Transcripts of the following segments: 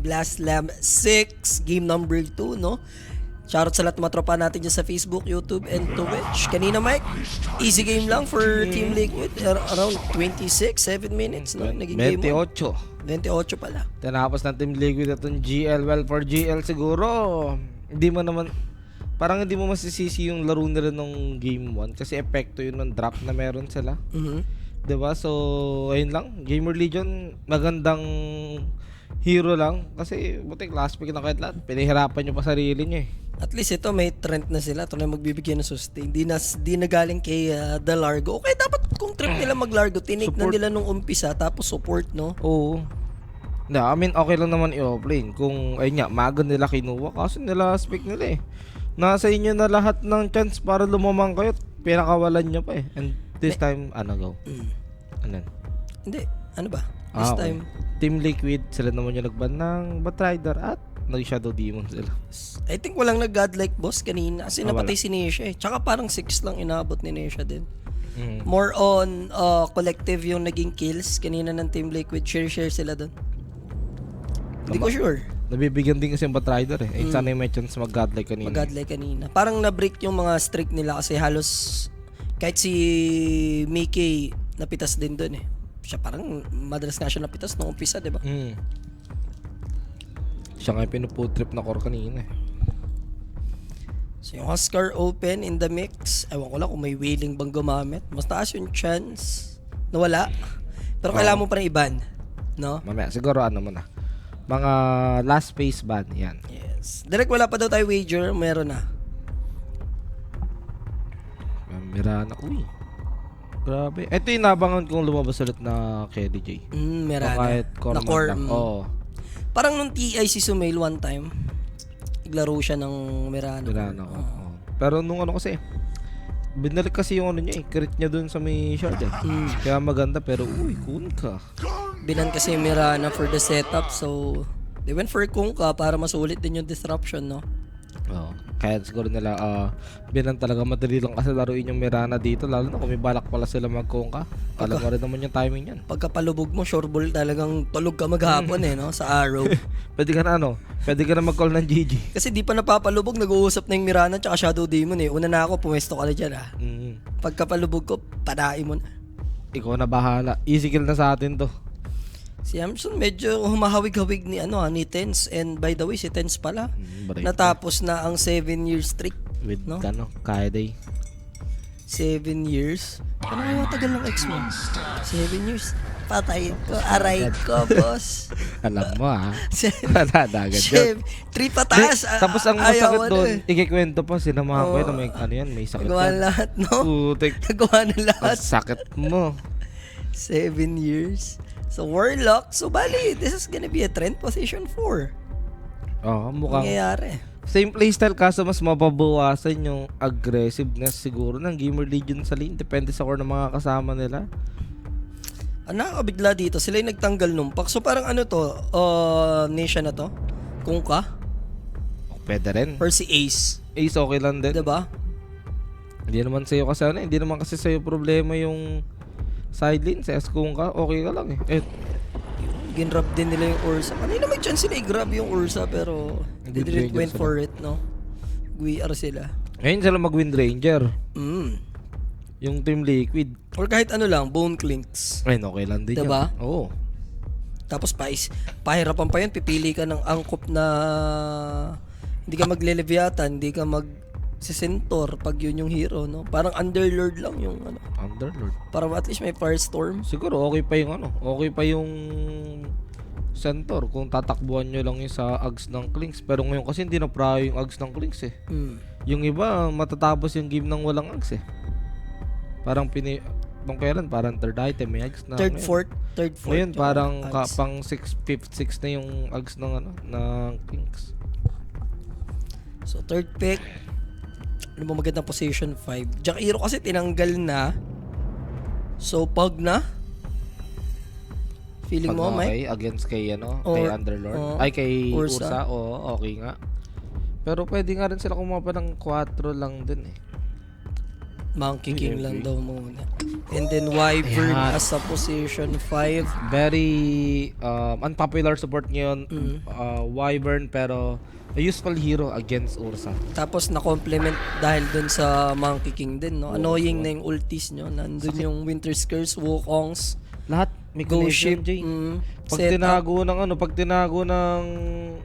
Blast Lamb 6, game number 2, no? Shoutout sa lahat ng mga tropa natin dyan sa Facebook, YouTube, and Twitch. Kanina, Mike, easy game lang for Team Liquid. Around 7 minutes, no? Naging game 28. 28 pala. Tinapos ng Team Liquid itong GL. Well, for GL siguro, hindi mo naman, parang hindi mo masisisi yung laro nila nung game 1 kasi epekto yun ng drop na meron sila. Diba? So, ayun lang. Gamer Legion, magandang hero lang. Kasi, buti last pick na kahit lahat. Pinahirapan nyo pa sarili nyo eh. At least ito may trend na sila. Ito na magbibigay ng sustain. Di na galing kay The Largo. Okay, dapat kung trip nila mag-Largo, tinake na nila nung umpisa tapos support, no? Oo. I mean, okay lang naman i-offlane. Kung, ayun nga, maga nila kinuha. Kasi nila speak nila eh. Nasa inyo na lahat ng chance para lumamang kayo. Pinakawalan nyo pa eh. And this time, go. Ano? Hindi. Ano ba? This time. Team Liquid, sila naman yung nagban ng Batrider at nag-Shadow Demon sila. I think walang nag-godlike boss kanina kasi napatay si Nesha eh. Tsaka parang 6 lang inabot ni Nesha din. More on collective yung naging kills kanina ng Team Liquid. Share sila doon. Hindi ko sure. Nabibigyan din kasi yung Batrider eh. Sana yung may chance mag-godlike kanina. Mag-godlike kanina. Parang na-break yung mga streak nila kasi halos kahit si Mickey napitas din doon eh. Siya parang madalas nga siya napitas nung umpisa, di ba? Siya nga yung pinuputrip na core kanina. So yung Huskar open in the mix. Ewan ko lang kung may wheeling bang gumamit. Mas taas yung chance na wala. Pero kailangan mo pa rin i-ban. No? Mamaya, siguro muna. Mga last phase ban, yan. Yes. Direct wala pa daw tayo wager. Meron na. Mirana. Uy. Grabe. Ito yung nabangan kong lumabas ulit na KDJ. Mirana. Kahit na core. Oo. Parang nung TI si Sumail one time, naglaro siya ng Mirana. Pero nung kasi, binalik kasi yung niya eh. Crit niya dun sa may shard eh. Kaya maganda pero kun ka. Binan kasi yung Mirana for the setup so they went for Kunkka para masulit din yung disruption, no? Kaya siguro nila binan talaga madali lang kasi laruin yung Mirana dito lalo na kung may balak pala sila mag-Kunkka. Alam mo rin naman yung timing yan. Pagkapalubog mo, sure ball talagang tulog ka maghapon no? Sa arrow. Pwede ka na mag-call ng GG. Kasi di pa napapalubog, nag-uusap na yung Mirana tsaka Shadow Demon eh. Una na ako, pumesto ka na dyan Pagkapalubog ko, padain mo na. Ikaw na bahala. Easy kill na sa atin to. Si Amson medyo humahawig-hawig ni Tense, and by the way si Tense pala natapos na ang 7-year streak with no? Kaya day 7 years. Ano kaya tagal ng ex mo? 7 years. Patayin ko, aray ko, boss. Alam mo Nadadagan yun. 3 pataas. Tapos ang masakit doon, ikikwento pa sila mga kuya na may sakit nagawa lahat, no? Putik. Nagawa na lahat. Ang sakit mo. 7 years. So Warlock, so bali, this is gonna be a trend position 4. Mukhang nangyayari. Same playstyle kaso mas mapabawasan yung aggressiveness siguro ng Gamer Legion sa lane. Depende sa core ng mga kasama nila. Ang nakakabigla dito, sila yung nagtanggal nung pack. So parang nation na to? Kunkka? Pwede rin. Or si Ace? Ace okay lang din. Diba? Hindi naman sa'yo kasi hindi naman kasi sa'yo problema yung side lane. Sa Kunkka, okay ka lang eh. Ginrab din nila yung Ursa. Kanina may chance sila i-grab yung Ursa pero they didn't went for it, no? GWR sila. Ngayon sila mag-Wind Ranger. Yung Team Liquid. Or kahit lang, Bone Clinks. Ayun, okay lang din diba? Yun. Oo. Tapos pahirapan pa yun, pipili ka ng angkop na hindi ka magle-leviathan, hindi ka mag-sentor pag yun yung hero, no? Parang Underlord lang yung Underlord. Para at least may Firestorm. Siguro okay pa yung okay pa yung Centaur kung tatakbuhan nyo lang yung sa Ags ng Clinks. Pero ngayon kasi hindi na prayo yung Ags ng Clinks eh. Yung iba, matatapos yung game ng walang Ags eh. Parang bang kailan, parang third item may Ags na. Third, fourth. Ngayon parang pang 5th, 6 na yung Ags ng ng Clinks. So third pick. Ano ba magandang position 5? Jakiro kasi tinanggal na. So pag na feeling mo, Mike? Against kay kay Underlord. Ay kay Ursa. Oo, okay nga. Pero pwede nga rin sila kumapa ng 4 lang din eh. Monkey King lang daw muna. And then Wyvern Ayan. as a position 5. Very unpopular support ngayon. Wyvern, pero a useful hero against Ursa. Tapos na-complement dahil dun sa Monkey King din, no? Annoying na yung ultis nyo. Nandun yung Winter's Curse, Wukongs, Lahat may Ghost connection, Ship, Jay. Pag setup. tinago ng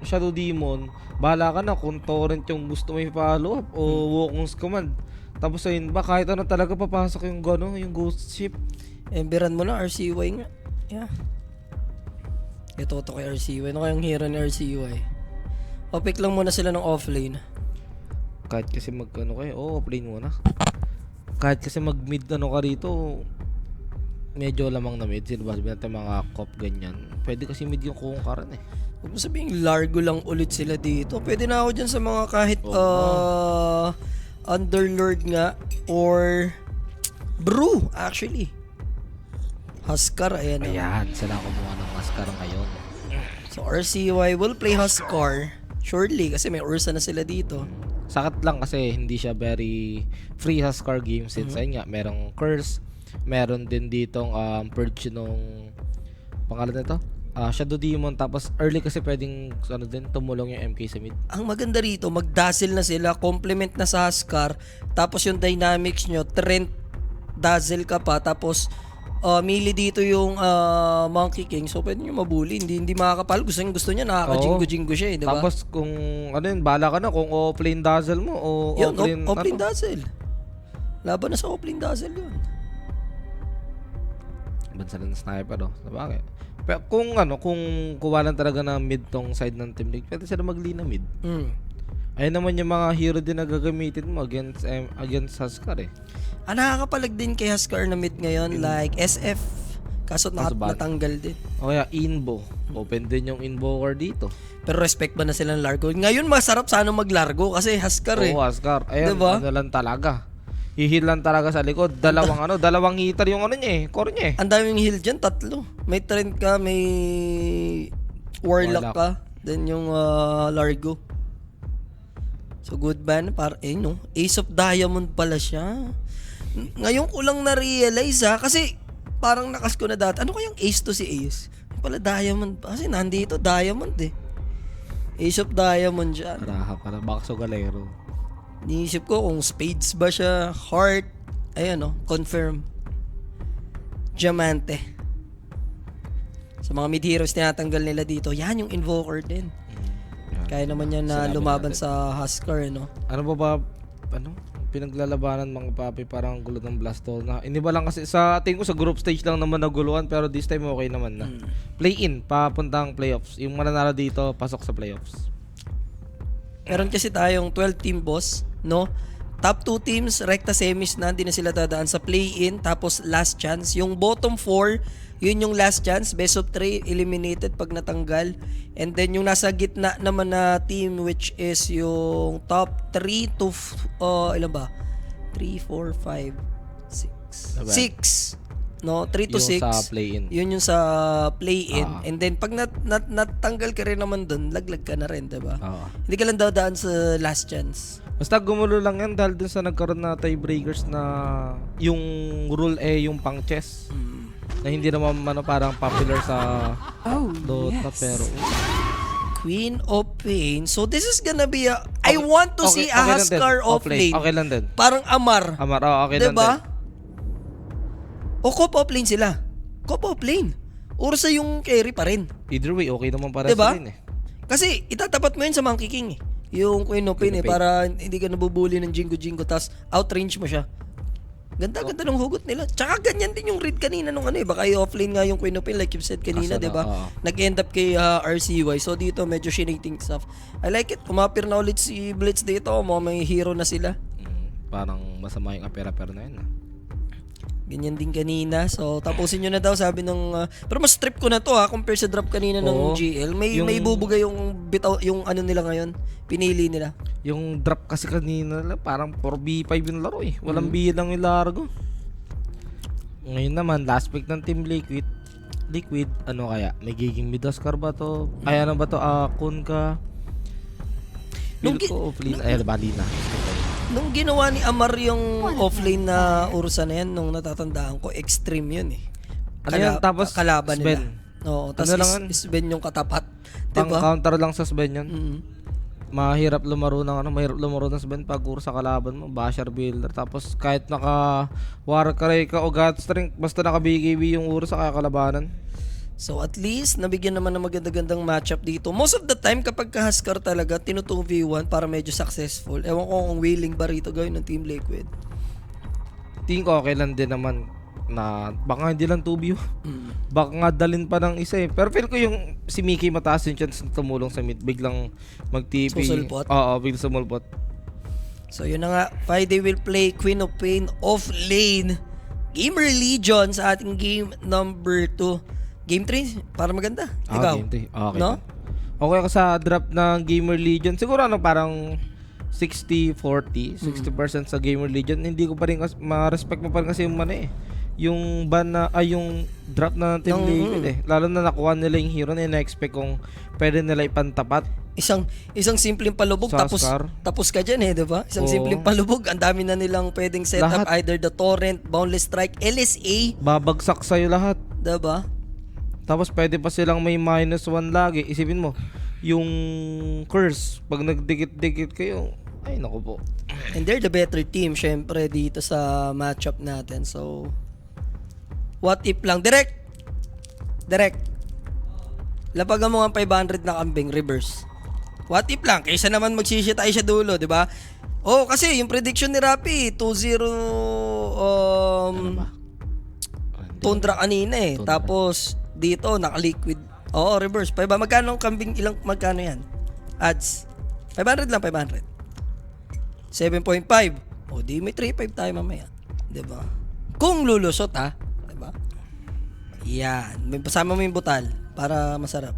Shadow Demon, bahala ka na kung torrent yung gusto mo i-follow up o Wukong's command. Tapos ayun ba, kahit ano talaga papasok yung yung Ghost Ship. Emberan mo na, RCY nga. Yeah. Ito kay RCY. Ano kayang hero ni RCY? O pick lang muna sila ng offlane. Kahit kasi offlane muna. Kahit kasi mag-mid ka rito, medyo lamang na mid. Sino ba sabi natin mga cop ganyan. Pwede kasi mid yung Kunkaren eh. Huwag mo sabihin largo lang ulit sila dito. Pwede na ako dyan sa mga kahit Underlord nga or Brew actually. Huskar, ayan. Ayan, sila kumuha ng Huskar ngayon. So RCY will play Huskar surely kasi may Ursa na sila dito. Sakit lang kasi hindi siya very free Huskar game since ayun nga, merong Curse, meron din ditong Purge nung pangalan nito? Shadow Demon, tapos early kasi pwedeng tumulong yung MK sa mid. Ang maganda rito, mag-dazzle na sila, complement na sa Huskar, tapos yung dynamics nyo, Trent, dazzle ka pa, tapos melee dito yung Monkey King, so pwede nyo mabuli, hindi makakapal, gusto niya, nakaka-jingo-jingo siya eh, diba? Tapos kung bala ka na kung offlane dazzle mo o yun, offlane dazzle. Laban na sa offlane dazzle yun. Bansa ng sniper sabagay. Pero kung kuha lang talaga na mid tong side ng Team League, pwede sila mag-lean na mid. Ayun naman yung mga hero din na gagamitin mo against Huskar eh. Nakakapalag din kay Huskar na mid ngayon, like SF. Kaso natanggal din. O kaya Invo. Open din yung Invoker dito. Pero respect ba na sila ng Largo? Ngayon masarap sana maglargo kasi Huskar eh. Oo, Huskar. Ayan, diba? lang talaga. Hihil lang talaga sa likod. Dalawang hitter yung niya eh. Core niya eh. Ang daming heal dyan, 3. May Trent ka, may Warlock ka, then yung Largo. So good ban, Ace of Diamond pala siya. Ngayon ko lang na-realize kasi parang nakas ko na dati. Ano kayang Ace to si Ace? Pala Diamond pa. Kasi nandito, Diamond eh. Ace of Diamond dyan. Raha para Bakso Galero. Niisip ko kung Spades ba siya, Heart, confirm. Diamante. Sa mga mid heroes tinatanggal nila dito, yan yung Invoker din. Kaya naman yan na lumaban sa Huskar, Ano ba pinaglalabanan mga papi, parang gulo ng Blastol na. Iniba lang kasi sa tingin ko sa group stage lang naman naguluhan, pero this time okay naman na. Play-in, papuntang playoffs. Yung mananalo dito, pasok sa playoffs. Meron kasi tayong 12 team boss, no? Top 2 teams, rekta semis na, hindi na sila dadaan sa play-in, tapos last chance. Yung bottom 4, yun yung last chance, best of 3, eliminated pag natanggal. And then yung nasa gitna naman na team, which is yung top 3 to, ilan ba? 3, 4, 5, 6. 6. No, 3 to 6. Yung sa play-in. Yun yung sa play-in. And then pag natanggal ka rin naman dun, laglag ka na rin, diba? Hindi ka lang dadaan sa last chance. Basta gumulo lang yan dahil dun sa nagkaroon na tiebreakers na yung rule yung pang chess. Na hindi naman parang popular sa Dota, pero Queen of Pain. So this is gonna be I want to see a Huskar offlane. Okay lang din. Parang Amar. Okay lang din. Diba? O Cop offlane sila. Cop offlane. Ursa yung carry pa rin. Either way, okay naman para diba? sa rin eh. Kasi itatapat mo yun sa Monkey King eh. Yung Queen of Pain para hindi ka nabubuli ng jingo-jingo tas outrange mo siya. Ganda ng hugot nila. Tsaka ganyan din yung read kanina nung baka i-offlane nga yung Queen of Pain like you said kanina, diba? Nag-end up kay RCY. So dito medyo shinating stuff. I like it. Umapir na ulit si Blitz dito. May hero na sila. Parang masama yung apera-pera na yun. Ganyan din kanina. So tapusin nyo na daw sabi ng pero mas trip ko na to compare sa drop kanina ng GL. May bubuga yung bitaw yung nila ngayon. Pinili nila. Yung drop kasi kanina parang 4v5 yung laro eh. Walang bilang yung largo. Ngayon naman last pick ng Team Liquid. Ano kaya? May giging Midaskar ba to? Ay ano ba to? Kun ka? Balina. Nung ginawa ni Amar yung offlane na Ursa na yan, nung natatandaan ko, extreme yun eh. Ano yan? Tapos kalaban Sven. nila. Oo, Ano tapos lang yan? Sven yung katapat. Pang Diba? counter lang sa Sven yun. Mm. Mahirap lumaro ng Sven pag sa kalaban mo, basher builder. Tapos kahit naka Warcry ka o God Strength, basta naka BKB yung Ursa kaya kalabanan. So at least, nabigyan naman ng maganda-gandang matchup dito. Most of the time, kapag ka-Huskar talaga, tinu-2v1 para medyo successful. Ewan ko kung willing ba rito gawin ng Team Liquid. Tingin ko okay lang din naman na baka hindi lang 2v. Baka nga dalin pa ng isa eh. Pero feel ko yung si Mickey mataas yung chance na tumulong sa mid. Biglang mag-TP. Susulpot? Oo, biglang sumulpot. So yun na nga, Friday will play Queen of Pain off lane. Gamer Legion sa ating game number 2. Game 3, para maganda. Ikaw? Game 3. Okay. No? Okay ako sa drop ng Gamer Legion. Siguro parang 60-40. 60% sa Gamer Legion. Hindi ko pa rin ma-respect mo pa rin kasi yung yung ban na, yung drop na ng Team Liquid eh. Lalo na nakuha nila yung hero na na-expect kung pwede nila ipantapat. Isang simpleng palubog Sa tapos ka dyan eh, 'di ba? Isang simpleng palubog, ang dami na nilang pwedeng set up, Lahat. either the Torrent, Boundless Strike, LSA, Babagsak sa'yo lahat. 'di ba? Tapos pwede pa silang may -1 lagi. Isipin mo, yung curse, pag nagdikit-dikit kayo, ay naku po. And they're the better team syempre dito sa matchup natin. So what if lang direct lapagan mo ang 500 na kambing reverse. What if lang kaysa naman magsisi tayo sa dulo, 'di ba? Oh, kasi yung prediction ni Rapi 2-0 Tundra kanina eh. Tundra. Tapos dito naka-liquid. Oo, reverse. Magkano ang kambing, magkano yan? Ads. 500 lang, 500. 7.5. O di may 3.5 tayo mamaya. 'Di ba? Kung lulusot ha, 'di ba? Yan, may pasama mo yung butal para masarap.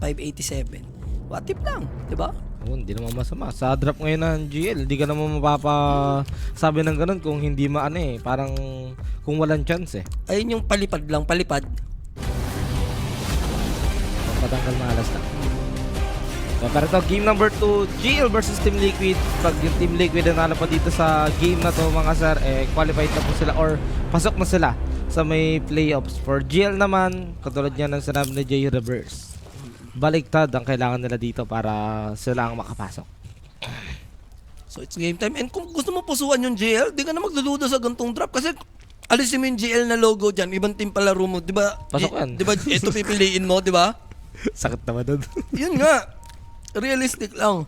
587. What if lang, 'di ba? Hindi naman masama. Sa drop ngayon ng GL, hindi ka naman mapapasabi ng ganun kung hindi parang kung walang chance eh. Ayun yung palipad lang, palipad. Patanggal malas na. So, pero ito, game number 2, GL versus Team Liquid. Pag yung Team Liquid na nanalo pa dito sa game na to mga sir, qualified na po sila or pasok na sila sa may playoffs. For GL naman, katulad niya ng sinabi ni Jay Reverse, baliktad ang kailangan nila dito para sila ang makapasok. So it's game time. And kung gusto mo pusuan yung GL, di ka na magluludo sa gantong drop kasi alisin mo yung GL na logo dyan, ibang team palaro mo, di ba? Pasok yan. Di ba ito pipiliin mo, di ba? Sakit naman doon. Yun nga. Realistic lang.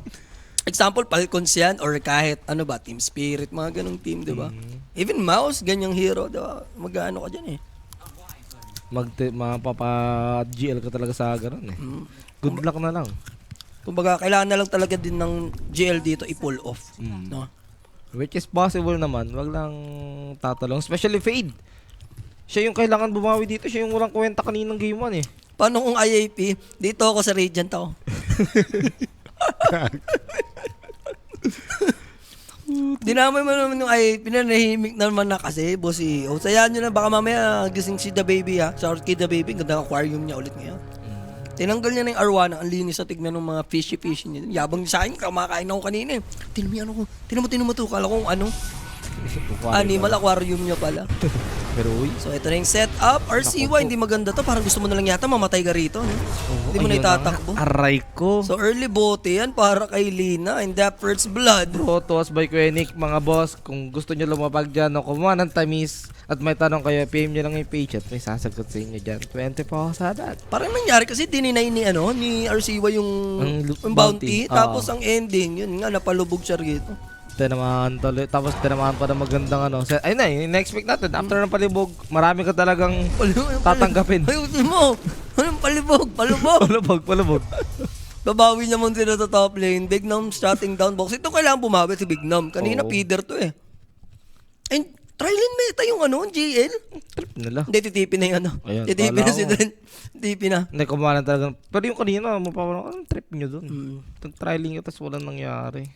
Example, Falcons yan or kahit Team Spirit, mga ganong team, di ba? Even Mouse, ganyang hero, di ba? Mag-ano ka dyan eh. Mapapa-GL ka talaga sa ganun eh. Good luck na lang. Kumbaga, kailangan na lang talaga din ng GL dito i-pull off. No? Which is possible naman. Wag lang tatalong. Especially Fade. Siya yung kailangan bumawi dito. Siya yung walang kwenta kaninang game 1 eh. Paano kung IAP? Dito ako sa Radiant ako. Dinamay mo naman yung IAP na nahimik naman na kasi, boss eh. O sayaan nyo na, baka mamaya gising si The Baby ha. Shout kay The Baby, ganda aquarium niya ulit ngayon. Tinanggal niya na yung arwana, ang linis sa tignan ng mga fishy niya. Yabang niya sa akin, kumakain ako kanina eh. Tinan mo to, kala ko ano. Animal aquarium niya pala. Pero uy. So ito na yung setup. RCY, hindi maganda to. Parang gusto mo na lang yata mamatay ka rito. No? Hindi mo na itatakbo. Aray ko. So early bote yan para kay Lina in that first blood. Protoss by Quenic, mga boss. Kung gusto nyo lumapag dyan o kumuha ng tamis at may tanong kayo, PM nyo lang yung page at may sasagot sa inyo dyan. 20 po sa that. Parang nangyari kasi dininay ni RCY yung bounty. Tapos ang ending, yun nga, napalubog siya rito. Tinamaan tuloy. Tapos tinamaan pa na magandang Ayun na, in-expect natin. After ng palibog, marami ka talagang tatanggapin. Ayusin mo! Anong palibog? Palubog. Babawi naman sila sa top lane. Big Nom starting down box. Ito kailangan bumawi si Big Nom. Kanina feeder to eh. And trillion meta yung GL. Trip nila. Hindi, titipin na yung Ayun, titipin na kala si ko. Dren. Titipin na. Hindi, kumalan talaga. Pero yung kanina, anong trip nyo dun? Trialing ito, tapos walang nangyari.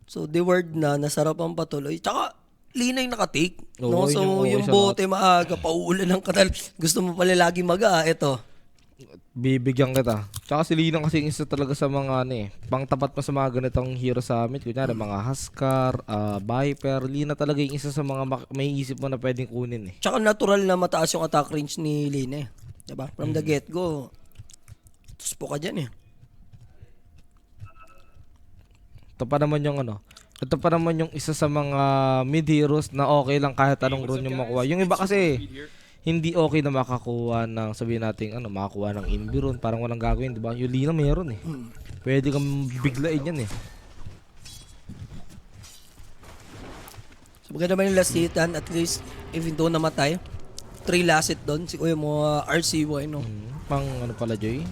So, the word na, nasarap ang patuloy. Tsaka, Lina yung nakatake. Oo, No? So, yung yung bote maaga, pauulan ng katal. Gusto mo pala lagi ito. Bibigyan kita. Tsaka si Lina kasi isa talaga sa mga pangtapat pa sa mga ganitong hero sa amin. Kunyari mga Huskar, Viper. Lina talaga yung isa sa mga may isip mo na pwedeng kunin eh. Tsaka natural na mataas yung attack range ni Lina eh. Diba? From the get-go, tuspo ka dyan eh. Ito pa naman yung isa sa mga mid heroes na okay lang kahit anong rune yung makuha. Yung iba kasi hindi okay na makakuha ng sabihin natin makakuha ng Inbi rune, parang walang gagawin, 'di ba? Yung Lina meron eh. Pwede kang biglain yan eh. So maganda naman yung last hitan, at least even though namatay, 3 last hit doon, si kuya mo RCY no. Pang pala Joy.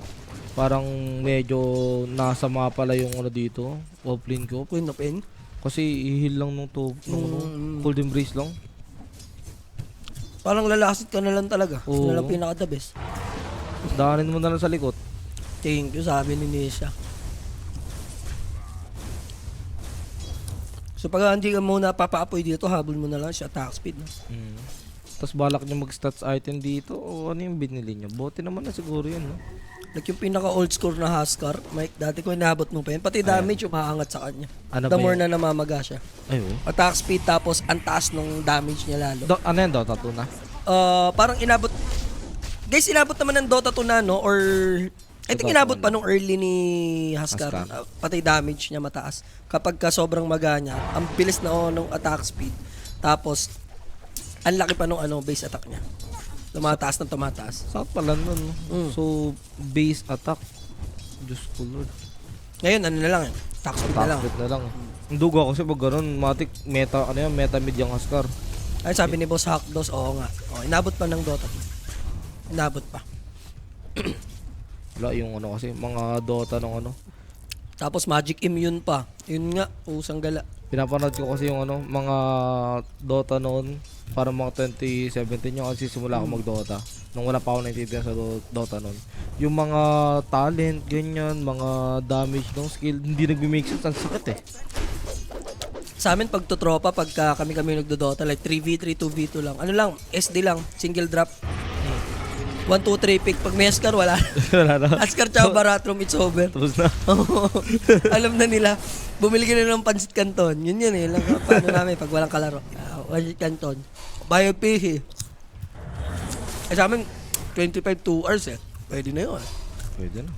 Parang medyo nasama pala yung dito, offlane ko. Queen of N. Kasi ihil lang nung top, cold embrace lang. Parang lalasit ka na lang talaga. Oo. Yun na lang pinaka-the best. Daanin mo na lang sa likod. Thank you, sabi ni Nisha. So pag hindi ka muna papaapoy dito, habol mo na lang siya attack speed. No? Tapos balak niya mag-stats item dito o ano yung binili niya? Bote naman na siguro yun, no? Like yung pinaka old score na Huskar, Mike, dati ko inaabot mo pa yun. Pati damage umaangat sa kanya. Ano The ba more yun? na namamaga siya. Ay, oh. Attack speed tapos ang taas nung damage niya lalo. Ano yan, Dota 2 na? Parang inabot. Guys, inabot naman ng Dota 2 na, no? Or I think Dota inabot 2 pa nung early ni Huskar. Huskar. Pati damage niya mataas. Kapag ka sobrang maga niya, ang bilis na nung attack speed. Tapos ang laki pa nung base attack niya. Tumataas ng tumataas. Sakto pala nun. So, base attack. Diyos ko Lord. Ngayon, ano na lang eh. Attack speed na lang. Attack na lang. Ang dugo kasi pag ganun, matik, meta mid yung Huskar. Ay, sabi ni Boss Hackdos, oo nga. Inabot pa ng Dota 2. Inabot pa. Wala yung kasi, mga Dota ng Tapos Magic Immune pa. Yun nga, usang gala. Pinapanood ko kasi yung mga Dota noon, para mga 2017 yung kasi simula ako mag-Dota. Nung wala pa ako naintindihan sa Dota noon. Yung mga talent, ganyan, mga damage ng skill, hindi nagme-make sense, ang sakit eh. Sa amin, pagtutropa, pagka kami nagdo-Dota, like 3v3, 2v2 lang. Ano lang, SD lang, single drop. 1, 2, 3 pick. Pag may Huskar, wala. Wala na. Huskar tsaka Baratrum, it's over. Tapos na. Alam na nila. Bumili ka na ng Pansit Canton. Yun eh. Lang, paano namin pag walang kalaro. Pansit Canton. Bayad PC. Sa amin, 25 2 hours eh. Pwede na yun. Pwede na.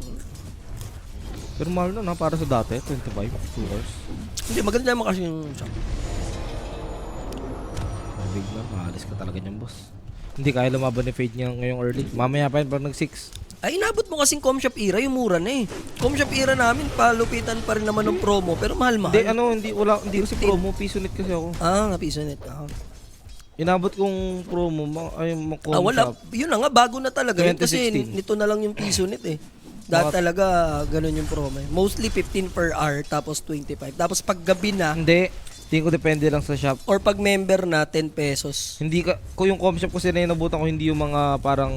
Pero mahal na para sa dati, 25, 2 hours. Hindi, maganda naman kasi yung shop. Big na, maalis ka talaga niyan, boss. Hindi kaya lumaban ni Fade niya ngayong early. Mamaya pa yun pag nag-6. Ay, inabot mo kasing Com Shop era, yung mura na eh. Com Shop era namin, palupitan pa rin naman ng promo, pero mahal-mahal. Hindi, hindi kasi promo, piso net kasi ako. Nga, piso net. Inabot kong promo, Wala. Yun na nga, bago na talaga. Yun kasi 2016. nito na lang yung piso net eh. Dati talaga, ganun yung promo eh. Mostly 15 per hour, tapos 25. Tapos pag gabi na, Hindi, tingin ko depende lang sa shop. or pag member na, 10 pesos. Hindi ka, kung yung com shop kasi na inabutan ko, hindi yung mga parang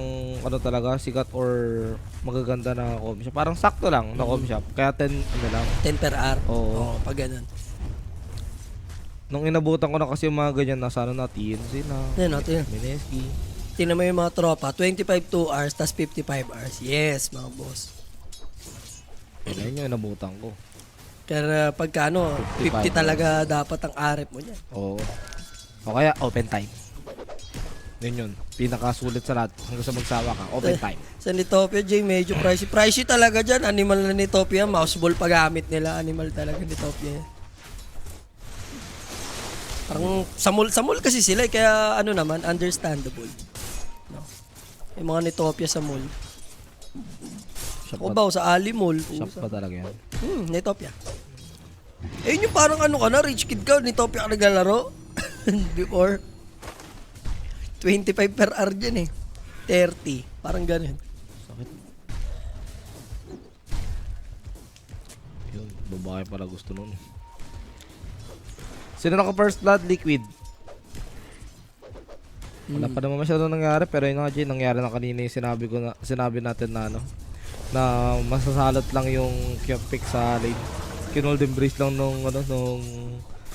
talaga, sikat or magaganda na com shop. Parang sakto lang na com shop. Kaya 10 lang. 10 per hour. Oo. Pag ganun. Nung inabutan ko na kasi yung mga ganyan na sana na TNC na, Yan, natin. Mineski. Tingnan mo yung mga tropa, 25 2 hours, tas 55 hours. Yes, mga boss. Yan yung inabutan ko. Pero pagka 50 talaga dapat ang arep mo niyan. Oo. O kaya open time. Yun yun. Pinakasulit sa lahat. Hanggang sa magsawa ka. Open time. Sa Nitopia, Jay, medyo pricey. Pricey talaga dyan. Animal na Nitopia. Mouse ball paggamit nila. Animal talaga Nitopia. Parang sa mall kasi sila. Kaya naman, understandable. No? Yung mga Nitopia sa mall. Ako ba, sa Ali Mall. Shop pa talaga yan. Nitopia. Yun yung parang rich kid ka, Nitopia ka naglalaro. Before. 25 per hour dyan eh. 30. Parang ganun. Sakit. Yun, babae pala gusto nun. Sino naka first blood? Liquid. Wala pa naman masyado nangyari, pero yun nga, Jay, nangyari na kanina yung sinabi natin na na masasalot lang yung pick sa lane. Kinold embrace lang nung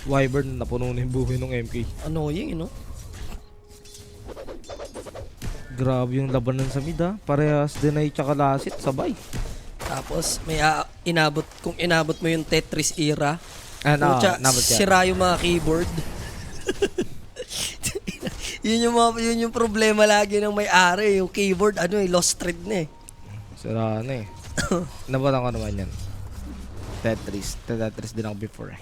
Wyvern, napuno na yung buhay nung MK. Annoying, Grabe yung labanan sa mid ha. Parehas Deny tsaka Lasit, sabay. Tapos may kung inabot mo yung Tetris era, Ano, putya, nabot yan. sira yung mga keyboard. yun yung problema lagi ng may-ari, yung keyboard lost thread na eh. Sira na eh. Nabatan ko naman yan. Tetris din ako before eh.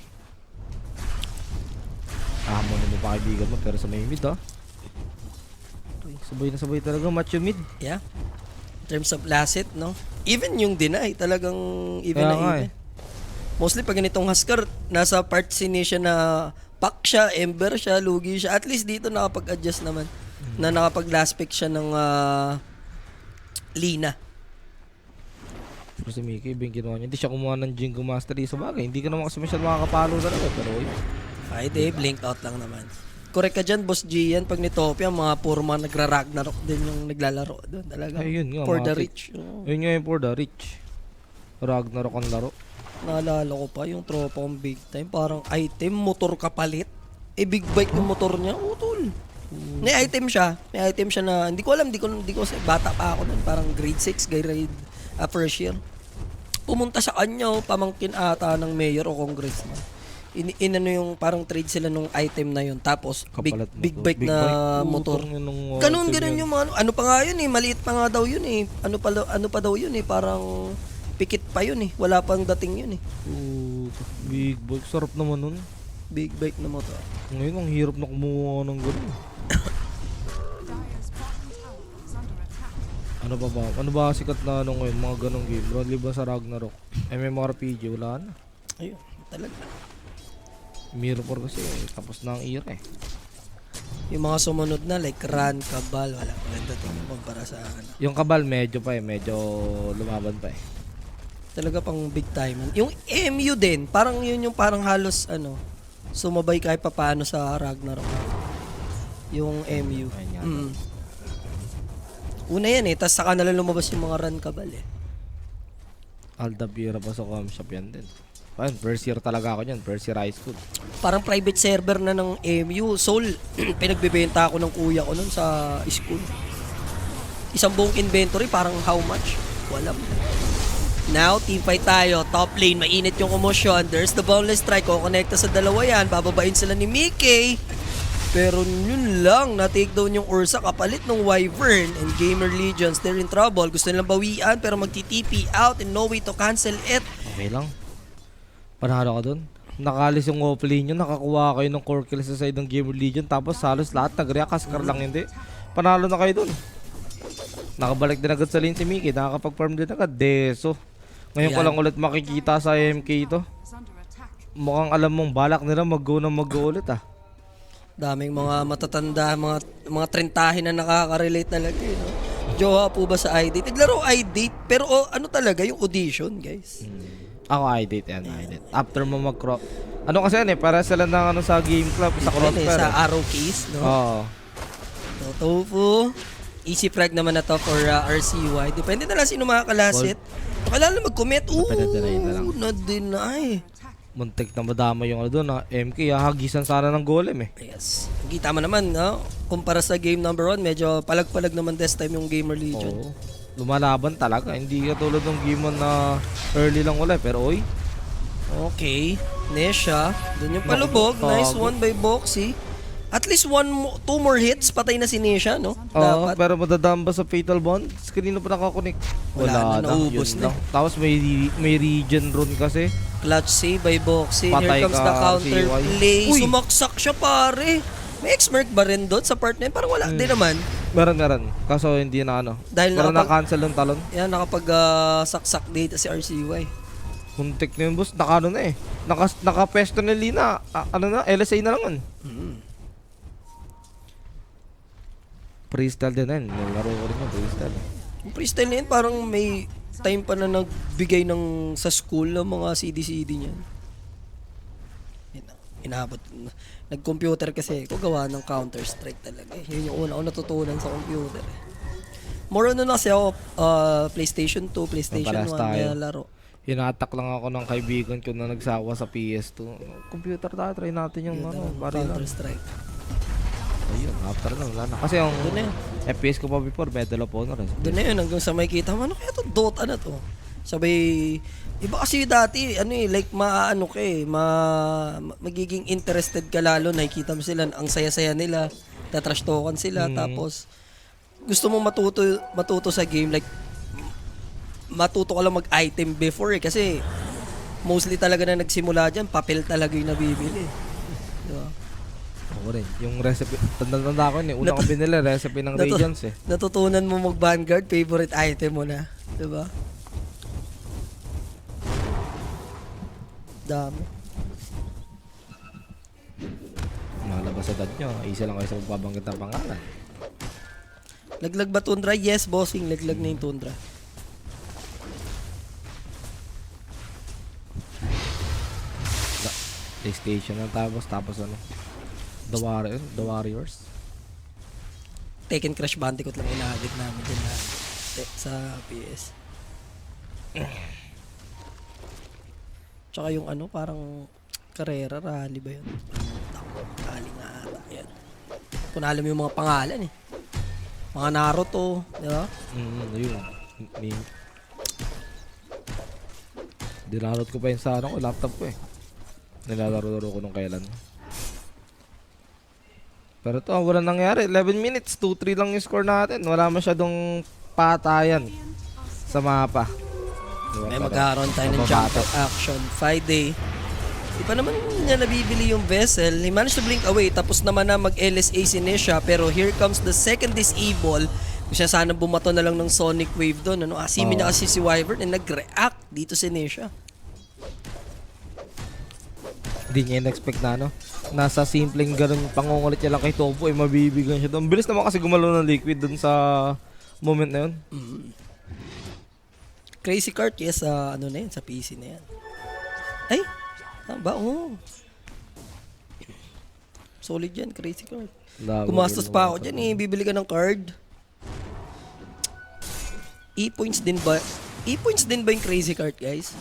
Mo na mo pa kaibigan mo pero sa may mid ha. Sabay na sabay talaga match yung mid. Yeah. In terms of Lasit, no? Even yung Deny, talagang even Kaya na nga even. Mostly pag ganitong Husker, nasa part scene siya na pack siya, ember siya, lugi siya. At least dito nakapag-adjust naman. Na nakapag-last pick siya ng Lina. Pero si Mickey, yung ginawa niya. Hindi siya kumuha ng Jingo Mastery sa bagay. Hindi ka naman kasi masyadong makakapalo talaga. Pero Friday, blink out lang naman. Correct ka dyan, Boss Gian. Pag ni Topia, mga puro mga nagra-Ragnarok din yung naglalaro doon talaga. Ayun nga, For the mga rich. Oh. yun nga yung for the rich. Ragnarok ang laro. Naalala ko pa yung tropa kong big time. Parang item, motor kapalit. Big bike yung motor niya. Utol. May item siya na, hindi ko alam, hindi ko bata pa ako nun. Parang grade 6, grade first year. Pumunta sa kanya, pamangkin ata ng mayor o congressman. Inano yung parang trade sila nung item na yun. Tapos, Kapalat big motor. bike na motor. Ganun yung mga, ano pa nga yun maliit pa nga daw yun Ano pa daw yun parang pikit pa yun wala pang dating yun Big bike, sarap naman nun. Big bike na motor. Ngayon, ang hirap na kumuha ng gano'n. Ano pa ba? Ano ba sikat na ngayon, mga ganong game? Broadly ba sa Ragnarok? MMORPG, wala na. Ayun, talaga. Mirror kasi, tapos na ang era eh. Yung mga sumunod na, like Ran, Cabal, wala maganda tingin kumpara sa Yung Cabal, medyo lumaban pa eh. Talaga pang big time. Yung MU din, parang yun yung parang halos sumabay kahit papaano sa Ragnarok. Yung MU. Una yan tas saka nalang lumabas yung mga Ran, Cabal Aldabira pa sa shop yan din. Ayun, first year talaga ako niyan, first year high school. Parang private server na ng MU. Soul, pinagbebenta ako ng kuya ko nun sa school. Isang buong inventory, parang how much? Wala. Now, team fight tayo. Top lane, mainit yung commotion. There's the boundless strike. Kukonekta sa dalawa yan. Bababain sila ni Mickey. Pero yun lang, na-take down yung Ursa kapalit ng Wyvern and Gamer Legions. They're in trouble. Gusto nilang bawian pero magti-TP out and no way to cancel it. Okay lang. Panalo ka dun. Nakalis yung off-lane nyo, nakakuha kayo ng core kills sa side ng Gamer Legion, tapos halos lahat nag-react, Husker lang hindi. Panalo na kayo dun. Nakabalik din agad sa lane si Mickey, nakakapag-farm din agad. Deso. Ngayon ko lang ulit makikita sa MK ito. Mukhang alam mong balak nila mag-go ulit Daming mga matatanda, mga trentahin na nakaka-relate talaga no? Jowa po ba sa iDate? Naglaro iDate, pero ano talaga yung audition, guys? Ako iDate yan, iDate. After mo mag-crop. Ano kasi yan para sila ng sa game club, sa crossfire. Sa arrow keys, no? Oo. So, Tofu. Easy frag naman na to for RCY. Depende na lang sino makakalasit. Kailangan mag-commit. Na-deny. Muntik na madama yung doon MK, hagisan sana ng golem Yes. Kita mo naman, no? Kumpara sa game number 1, medyo palag-palag naman this time yung Gamer Legion. Oo. Lumalaban talaga. Hindi katulad ng game na early lang wala. Pero Okay. Nesha. Doon yung palubog. Nice one by Boxy. At least 2 more hits, patay na si Nesha, no? Dapat. Pero madadamba sa Fatal Bond. Kanino pa nakakonik? Wala na, naubos na. Tapos may regen rune kasi. Clutch save by Boxy. Patay Here comes the counter CY. play. Uy! Sumaksak siya, pare. May X-Merc ba rin doon sa part na yun? Parang wala din naman. Meron. Kaso hindi na Dahil parang na-cancel yung talon. Yan, saksak data si RCY. Muntik na yun, boss. Naka-pesto na Lina. LSA na lang. Freestyle din yan. Nalaro ko rin yung freestyle. Yung freestyle na yun, parang may time pa na nagbigay sa school ng mga CD-CD niyan. Inabot. Nag-computer kasi ako gawa ng Counter-Strike talaga. Yun yung una ko natutunan sa computer. More na kasi ako PlayStation 2, PlayStation 1 na laro. Hinatak lang ako ng kaibigan ko na nagsawa sa PS2. Computer tayo, try natin yung Counter-Strike. Ayun, after na, wala na. Kasi yung Doon na yun. FPS ko pa before, Medal of Honor. Doon na yun, hanggang sa may kita mo, ano kaya to Dota na to? Sabay, iba kasi dati, like maano ka magiging interested ka lalo, nakikita mo sila, ang saya-saya nila, tatrash talkan sila, tapos gusto mo matuto sa game, like matuto ka lang mag-item before kasi mostly talaga na nagsimula dyan, papel talaga yung nabibili. Diba? Ako rin. Yung recipe, tanda ko yun eh. Una kong binili, recipe ng Radiance eh. Natutunan mo mag-Vanguard, favorite item mo na. Diba? Dami. Malabas sa dad nyo. Isa lang kayo sa magbabanggit ng pangalan. Laglag ba Tundra? Yes, bossing. Laglag na yung Tundra. PlayStation na tapos ano? The Warriors. Tekken Crash Bandicoot lang inahagit namin din na sa PS. Tsaka yung parang karera, rally ba yun? Rally nga ata yan. Kung alam mo yung mga pangalan eh. Mga Naruto, di ba? Yun. Dinarot ko pa yun sa laptop ko eh. Nilalaro-laro ko nung kailan. Pero ito, wala nangyari. 11 minutes, 2-3 lang yung score natin. Wala masyadong patayan sa mapa. Diba? May magkakaroon tayo ng jump action Friday. Di pa naman niya nabibili yung vessel. He managed to blink away. Tapos naman na mag-LSA si Nesha. Pero here comes the second disable. Kung siya sana bumato na lang ng Sonic Wave doon. Asimin na kasi si Wyvern and nag-react dito si Nesha. Hindi niya in-expect na nasa simpleng ganun pangungulit niya lang kay Topo mabibigyan siya doon. Bilis naman kasi gumalaw ng Liquid doon sa moment na yun. Crazy Cart, yes, na yun, sa PC na yan. Ay, ba? Solid yan, Crazy Cart. Gumastos pa ako dyan bibili ka ng card. E-points din ba yung Crazy Cart, guys?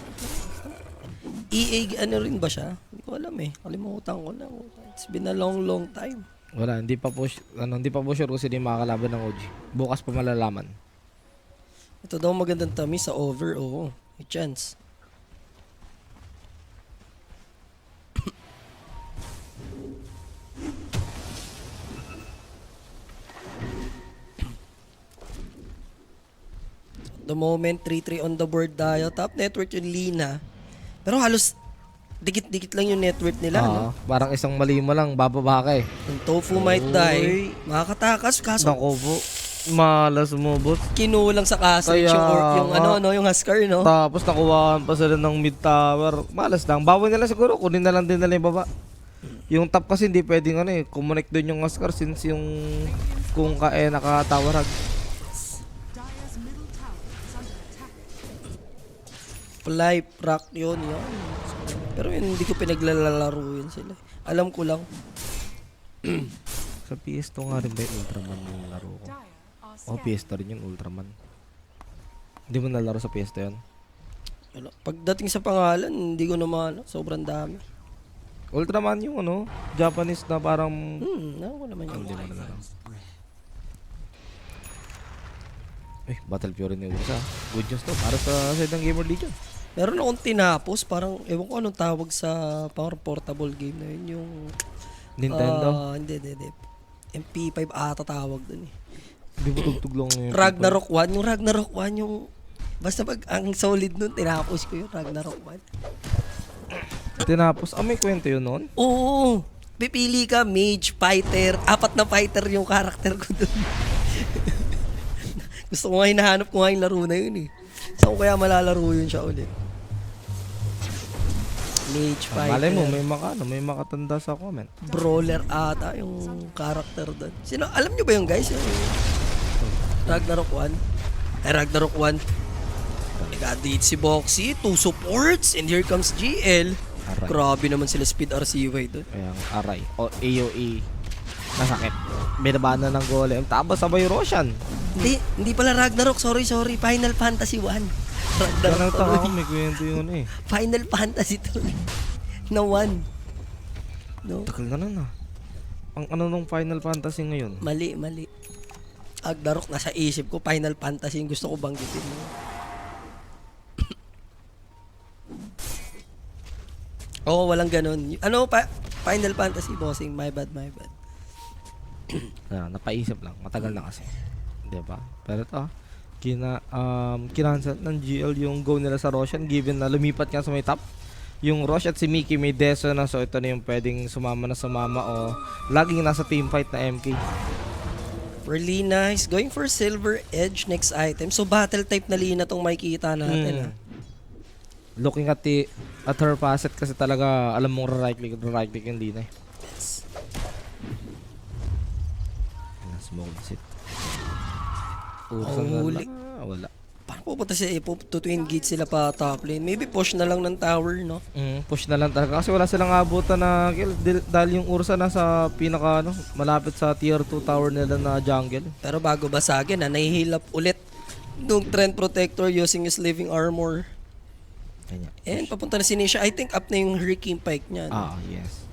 EA, rin ba siya? Hindi ko alam kalimutan ko na. It's been a long time. Wala, hindi pa po sure kung sino yung makakalaban ng OG. Bukas pa malalaman. Ito daw magandang tamis sa over. May chance. The moment, 3-3 on the board tayo. Top network yung Lina. Pero halos dikit-dikit lang yung network nila. Parang isang mali mo lang, bababa ka eh. Yung Tofu might die. Makakatakas. Kaso, Naku po, malas mo, boss. kinulang sa kasage yung Huskar, no? Tapos nakuhaan pa sila ng mid tower. Malas lang. Bawal nila siguro. Kunin na lang din nila yung baba. Yung top kasi hindi pwedeng connect doon yung Huskar since yung kung nakatawarag. Life rock yun. Pero hindi ko pinaglalaro yun sila. Alam ko lang. Sa PS2 nga rin ba yung Ultraman yung laro ko? PS2 rin yung Ultraman. Hindi mo nalaro sa PS2 yun? Pagdating sa pangalan, hindi ko naman. Sobrang dami. Ultraman yung Japanese na parang... Ako naman yun. Hindi mo nalaro. Battle Fury ni Ursa. Good news to. Para sa side ng Gamer Legion. Meron akong tinapos. Parang, ewan ko anong tawag sa parang portable game na yun. Yung... Nintendo? Hindi. MP5 ata tawag dun Hindi mo tugtog lang yun. Ragnarok 1. Yung Ragnarok 1 yung... Basta pag ang solid nun, tinapos ko yung Ragnarok 1. Tinapos? May kwento yun nun? Oo. Pipili ka, mage, fighter. 4 na fighter yung karakter ko dun. Gusto ko nga hinahanap ko nga yung laro na yun Saan ko kaya malalaro yun siya ulit? Mage fighter. Malay mo, may makatanda sa comment. Brawler ata yung character doon. Alam nyo ba yung guys? Yung Ragnarok 1? Ragnarok 1. Nag-adit si Boxy, 2 supports, and here comes GL. Aray. Grabe naman sila speed RCY doon. Ayan, aray. O AOE. Nasakit. Binabaan na ng golem. Tapos sabay Roshan. Hindi pala Ragnarok. Sorry. Final Fantasy 1. Ragnarok. Kaya ako, may kwento yun Final Fantasy to. Na 1. No? Tagal na nun ang ano nung Final Fantasy ngayon? Mali. Agdarok, nasa isip ko, Final Fantasy yung gusto ko banggitin mo. Oo, walang ganun. Ano pa? Final Fantasy, bossing. My bad. Napaisip lang. Matagal na kasi. Diba? Pero ito, kinansel ng GL yung go nila sa Roshan given na lumipat nga sa may top. Yung Rosh at si Mickey may deso na, so ito na yung pwedeng sumama o laging nasa team fight na MK. Lina is going for Silver Edge next item. So battle type na Lina tong makikita natin. Looking at her facet kasi talaga alam mong right click yung Lina eh. Yes. Smoke sit. Huli. Wala. Paano pupunta siya? Twin gate sila pa top lane. Maybe push na lang ng tower, no? Push na lang talaga kasi wala silang abutan na kill dahil yung Ursa nasa pinaka malapit sa tier 2 tower nila na jungle. Pero bago basagin, nahihilap ulit nung Trend Protector using his living armor. Kanya. And papunta na si Nisha. I think up na yung Hurricane Pike niya. Yes.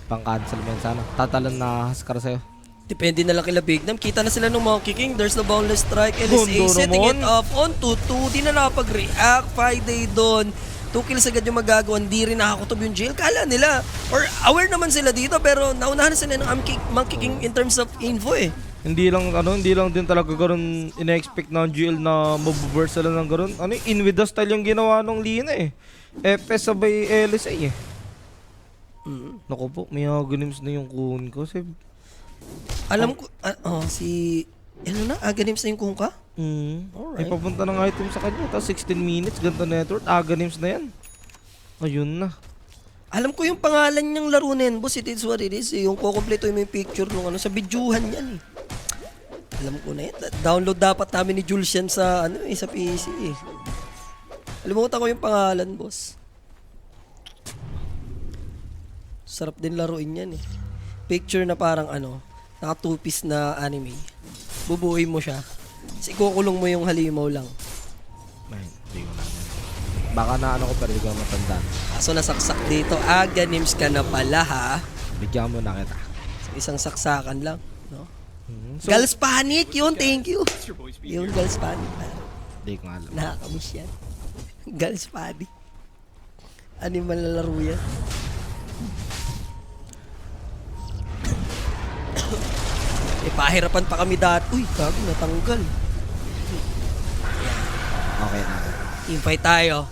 Pang-cancel mo yan sana. Tatalan na Haskar sa'yo. Depende na lang kila Big Nam. Kita na sila ng Monkey King. There's the Boundless Strike. Gondo LSA setting naman. it up on 2-2. Di na nakapag-react. 5 day doon. 2 kills agad yung magagawa. Hindi rin nakakutob yung jail. Kala nila. Or aware naman sila dito. Pero naunahan na sila ng Monkey King in terms of info eh. Hindi lang din talaga ganoon ina-expect ng GL na mabuburst sila ng ganoon. In with the style yung ginawa nung Lina eh. FS sabay LSA eh. Naku po, may agonims na yung kun ko. Alam ko, Aghanim na yung kung ka? Ay Alright. papunta ng item sa kanya. Tapos 16 minutes, ganito network. Agonims na yan. Ayun na. Alam ko yung pangalan niyang laro nen, boss. It is what it is. Yung kukumpleto yung picture nung sa bidyuhan yan eh. Alam ko na yan. Download dapat namin ni Jules yan sa, sa PC eh. Alimutan ko yung pangalan, boss. Sarap din laruin yan eh. Picture na parang naka 2-piece na anime. Bubuuin mo siya. Kasi kukulong mo yung halimaw lang. Ay, hindi ko na. Baka na ko pero hindi ko matandaan. Kaso nasaksak dito. Ganims ka na pala ha. Bigyan mo na kita. So, isang saksakan lang. No? So, Girls Panic yun, thank you. Yung Girls Panic. Hindi ko alam. Nakakamiss yan. Girls Panic. Animal na laro yan. Pahirapan pa kami dati. Uy, gago, natanggal. Okay na. Invite tayo.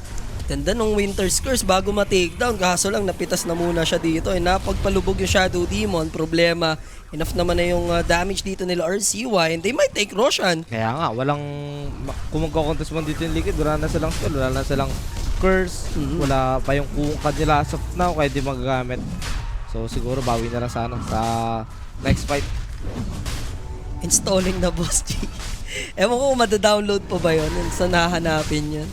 Ganda nung Winter's Curse bago ma-takedown. Kaso lang, napitas na muna siya dito. Napagpalubog yung Shadow Demon. Problema, enough naman na yung damage dito nila RCY and they might take Roshan. Kaya nga, kung magkakontest man dito yung Liquid, wala na silang skill, wala na silang curse, wala pa yung kukad nila as of now, kaya di magagamit. So siguro bawi na lang sa next fight. Installing na, Boss G. Ewan ko kung mada-download pa ba yun. Saan nahanapin yun.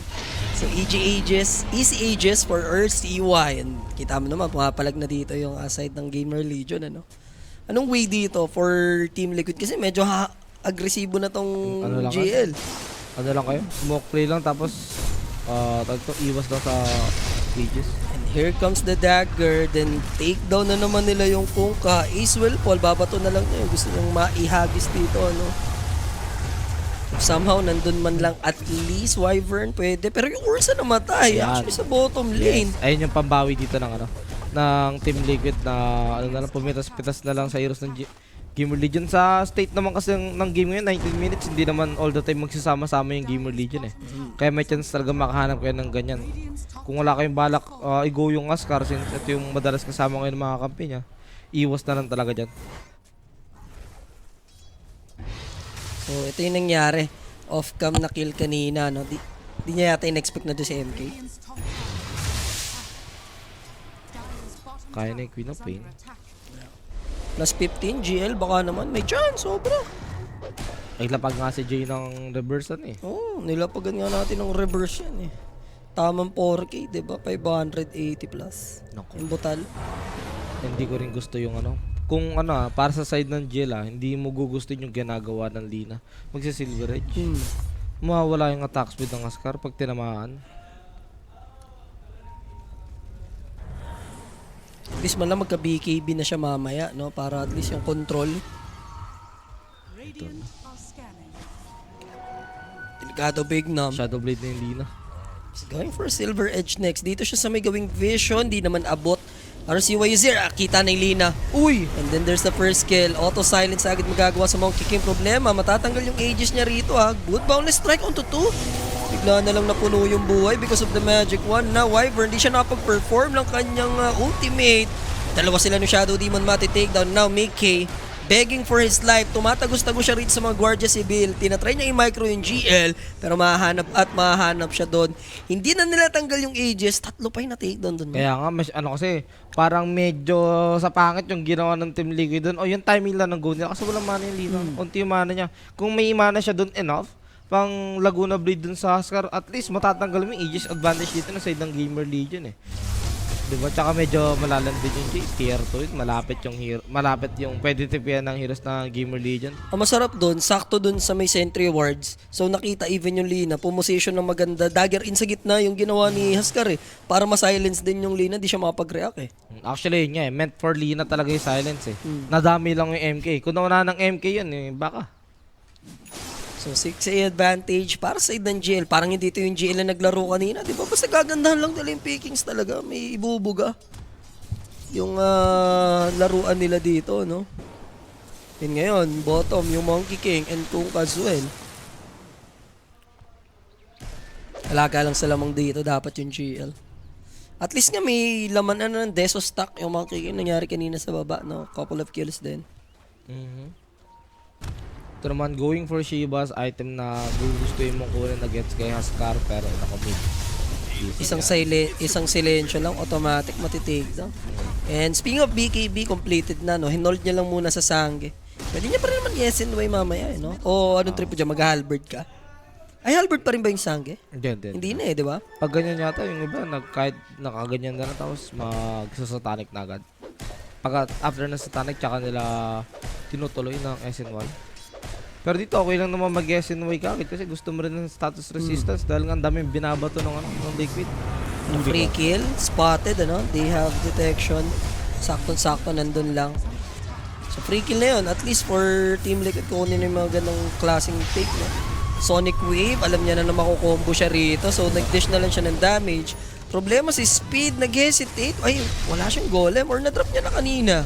So, Easy Ages for RCY. And kita mo naman, pumapalag na dito yung side ng Gamer Legion. Anong way dito for Team Liquid? Kasi medyo agresibo na tong GL. Ano lang kayo? Smoke play lang tapos iwas lang sa Aegis. And here comes the dagger. Then take down na naman nila yung Kungka. Ace will fall. Babato na lang niya. Gusto niyang maihagis dito. Somehow, nandun man lang at least Wyvern pwede. Pero yung Ursa namatay. Yan. Actually sa bottom lane. Yes. Ayun yung pambawi dito ng Team Liquid na pumitas-pitas na lang sa heroes ng Gamer Legion. Sa state naman kasi ng game ngayon, 19 minutes, hindi naman all the time magsasama-sama yung Gamer Legion eh. Kaya may chance talaga makahanap kayo ng ganyan. Kung wala kayong balak, i-go yung Askar since ito yung madalas kasama ngayon ng mga kampi niya, iwas na lang talaga dyan. So, ito yung nangyari. Off-cam na kill kanina. Di niya yata in-expect na doon si MK. Kaya na yung Queen of Pain. Plus 15, GL, baka naman. May chance, sobra. Ay lapag nga si Jay ng reverse eh. Nilapagan nga natin ng reverse yan eh. Tamang 4K, diba? 580 plus. Naku. Yung butal. Hindi ko rin gusto yung kung para sa side ng GL hindi mo gugustuhin yung ginagawa ng Lina. Magsi-Silver Edge. Mawawala yung attack speed ng Askar pag tinamaan. At least man lang magka-BKB na siya mamaya, no? Para at least yung control. Delikado Big Nom. Shadow Blade na yung Lina. He's going for Silver Edge next. Dito siya sa may gawing vision. Di naman abot. RCY Zir, kita na yung Lina. Uy! And then there's the first kill. Auto-silence agad magagawa sa Monkey King. Problema, matatanggal yung Aegis niya rito ha. Good boundless strike onto 2. Bigla na lang napuno yung buhay because of the magic one. Na Wyvern, hindi siya nakapag-perform ng kanyang ultimate. Dalawa sila ng Shadow Demon mati-take down. Now Mickey begging for his life. Tumatagos-tagos siya rito sa mga Guardia Civil. Tinatry niya i-micro yung GL, pero mahanap siya doon. Hindi na nila tanggal yung Aegis. Tatlo pa yung na-take down doon. Kaya nga, kasi, parang medyo sa pangit yung ginawa ng Team Liquid doon. O yung timing lang ng go nila kasi walang mana yung Lina. Unti yung mana niya. Kung may mana siya doon enough, pang Laguna Blade doon sa Huskar, at least matatanggal mo yung Aegis advantage dito na side ng Gamer Legion eh. Diba? Tsaka medyo malalan din yung tier 2 yun. Malapit yung pwede tipian ng heroes na Gamer Legion. Ang masarap doon, sakto doon sa may Sentry Wards. So nakita even yung Lina, pumosisyon ng maganda. Dagger in sa gitna yung ginawa ni Huskar eh. Para ma-silence din yung Lina, di siya makapag-react eh. Actually yun nga eh, meant for Lina talaga yung silence eh. Nadami lang yung MK. Kung nauna ng MK yun eh, baka. So 6A advantage para sa side ng GL. Parang hindi ito yung GL na naglaro kanina. Di ba? Basta gagandahan lang nila yung pickings talaga. May ibubuga yung laruan nila dito, no? And ngayon, bottom, yung Monkey King and Kung Kazuel. Alaga lang sa lamang dito, dapat yung GL. At least nga may laman ng Deso stock yung Monkey King. Nangyari kanina sa baba, no? Couple of kills din. Ito naman, going for Shiba's item na gugustuhin mong kunin na gets kay Huskar pero nakomit. Isang silensyo lang, automatic matitake down. And speaking of BKB, completed na, no? Hinold niya lang muna sa Sangge. Pwede niya pa rin naman SNY mamaya, eh, no? O anong trip mo dyan, mag-halberd ka? Ay, halberd pa rin ba yung Sangge? Hindi na eh, di ba? Pag ganyan yata, yung iba, kahit nakaganyan na tapos magsasatanic na agad. Pag after na satanic, tsaka nila tinutuloy ng SNY. Pero dito okay lang naman mag-SNY kagad kasi gusto mo rin ng status resistance dahil nga ang daming binabato ng Liquid. Free kill, spotted, ano? They have detection. Sakto-sakto nandun lang. So free kill na yun. At least for Team Liquid, kunin yung mga ganong klaseng take, no? Sonic Wave, alam niya na makukombo siya rito. So nag-dish na lang siya ng damage. Problema si Speed, nag-hesitate. Ay, wala siyang golem or na-drop niya na kanina.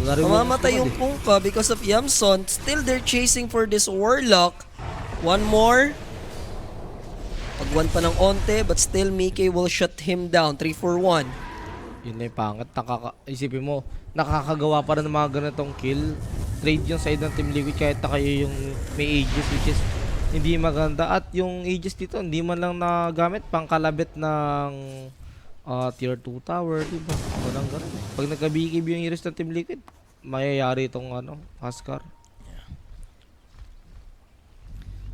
Mamamatay yung Kungka because of Yamson. Still they're chasing for this Warlock. One more. Pag one pa ng onte, but still Mickey will shut him down. 3-4-1. Yun na yung pangit. Isipin mo, nakakagawa pa rin ng mga ganitong kill. Trade yung side ng Team Liquid kahit na kayo yung may Aegis which is hindi maganda. At yung Aegis dito, hindi man lang nagamit pang kalabit ng tier 2 tower, diba? Walang ganun. Pag nagka-BKB yung heroes ng Team Liquid, mayayari itong Huskar.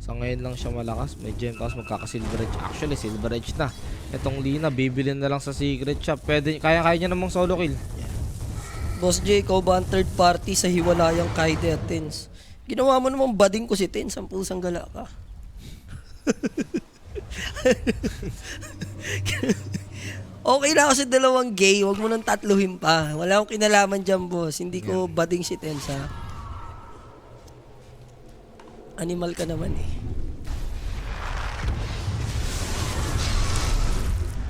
So ngayon lang siya malakas. May gem tapos magkaka-silver edge. Actually, silver edge na. Itong Lina, bibilin na lang sa secret shop. Kaya-kaya niya namang solo kill. Boss J, ikaw ba ang third party sa hiwalayang Kaide at Tins? Ginawa mo namang bading ko si Tins. Ang pusang gala ka. Okay na ako sa dalawang gay, wag mo nang tatluhin pa. Wala akong kinalaman dyan, boss. Hindi ko bading si Tensa. Animal ka naman eh.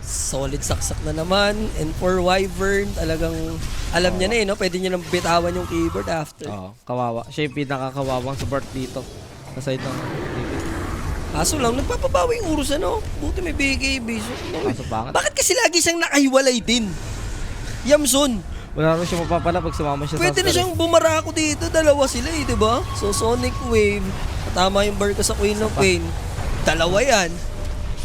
Solid saksak na naman. And for Wyvern, talagang alam niya na eh, no? Pwede niya nang bitawan yung keyboard after. Oo, kawawa. Siya yung pinakakawawang support dito. Sa side ng Liquid. Kaso lang, nagpapabawi yung Urus, ano? Buti may BKB. Kaso banget. Bakit kasi lagi siyang nakahiwalay din? Yamson. Wala rin siya mapapala pag sumama siya Pwede sa na siyang bumarako dito. Dalawa sila eh, di ba? So, Sonic Wave. Tama yung barko sa Queen of Pain. Dalawa yan.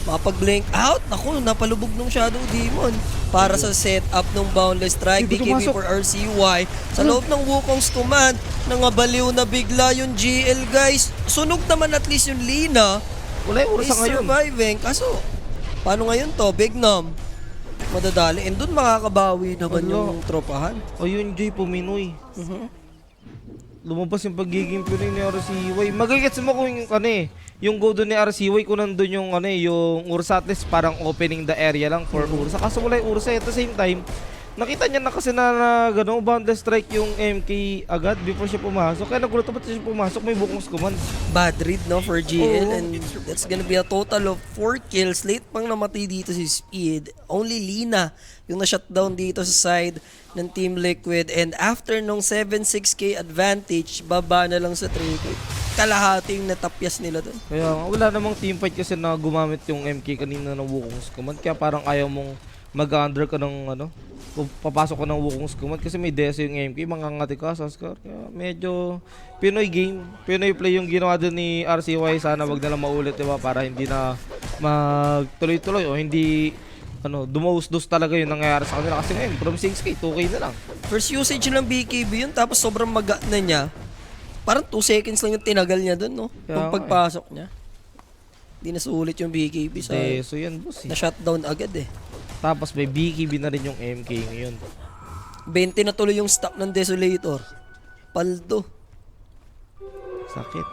Mapag-blink out. Naku, napalubog ng Shadow Demon. Para sa setup ng Boundless Strike. BKB for RCY. Sa loob ng Wukong's command, nangabaliw na bigla yung GL, guys. Sunog naman at least yung Lina. wala yung Ursa ngayon. Surviving. Kaso, paano ngayon to? Big Nom. Madadali. And dun makakabawi naman yung tropahan. O yun, Joy, puminoy. Lumabas yung pagiging Pinoy ni RCY. Magigets mo kung yung go doon ni RCY kung nandun yung Ursa, at least parang opening the area lang for Ursa. Kaso wala yung Ursa. At the same time, Nakita niya na kasi na gano'n, boundless strike yung MK agad before siya pumasok. Kaya nagulat ako ba't siya pumasok, may Wukong's command. Bad read, no, for GL. Oo. And that's gonna be a total of 4 kills. Late pang namatay dito si Speed. Only Lina yung na-shutdown dito sa side ng Team Liquid. And after nung 7-6k advantage, baba na lang sa 3k. Kalahating natapyas nila doon. Kaya nga, wala namang teamfight kasi na gumamit yung MK kanina ng Wukong's command. Kaya parang ayaw mong mag-under ka ng ano, papasok ko ng Wukong's command kasi may DS yung MK, mangangati ka sa score. Kaya medyo Pinoy game, Pinoy play yung ginawa doon ni RCY. Sana wag na lang maulit, diba? Para hindi na magtuloy-tuloy o hindi ano, dumaus-dus talaga yung nangyayari sa kanila. Kasi ngayon, from 6k, 2k na lang. First usage lang BKB yun, tapos sobrang maga na niya. Parang 2 seconds lang yung tinagal niya doon, no? Kaya Nung nga pagpasok niya. Hindi na sulit yung BKB sa... So yan, boss. Na-shutdown agad eh. Tapos may BKB na rin yung MK ngayon. 20 na tuloy yung stock ng Desolator. Paldo. Sakit.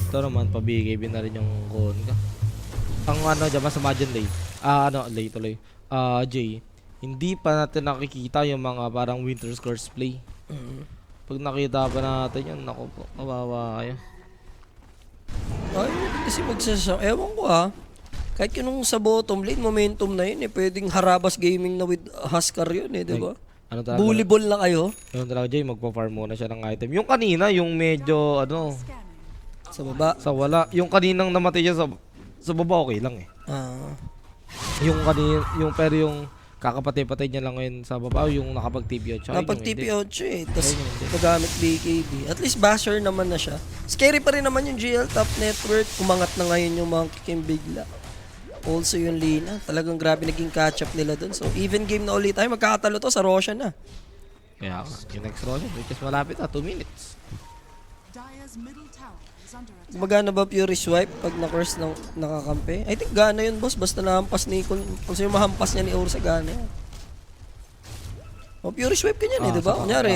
Ito naman, pa BKB na rin yung Konga. Ang ano dyan, masama dyan, Lay. Lay tuloy. Jay, hindi pa natin nakikita yung mga parang Winter's Curse play. Pag nakita pa natin yun, naku po, kawawa kayo. Ay, kasi ewan ko kahit yun sa bottom lane, momentum na yun eh. Pwedeng Harabas Gaming na with Huskar yun eh, di ba? Ano talaga? Bully ball na kayo. Yung talaga, Jay, magpa-farm muna siya ng item. Yung kanina, yung medyo, Sa baba. sa wala. Yung kaninang namatay siya sa baba, okay lang eh. Yung kanina, pero yung kakapatay-patay niya lang ngayon sa baba, yung nakapag-TPO. Napag TP8 eh. Tapos magamit BKB. At least basher naman na siya. Scary pa rin naman yung GL top network. Umangat na ngayon yung mga Kikim bigla. Also yung Lina. Talagang grabe naging catch up nila dun. So even game na ulit tayo. Magkakatalo to sa Roshan na. Kaya yung next round, which is malapit 2 minutes. Magana ba Fury Swipe pag na-curse ng nakakampi? I think gana yun, boss. Basta nahampas ni... Kung sino mahampas niya ni Ursa, gana yun. O, Fury Swipe kanyan eh, di ba? Kunyari,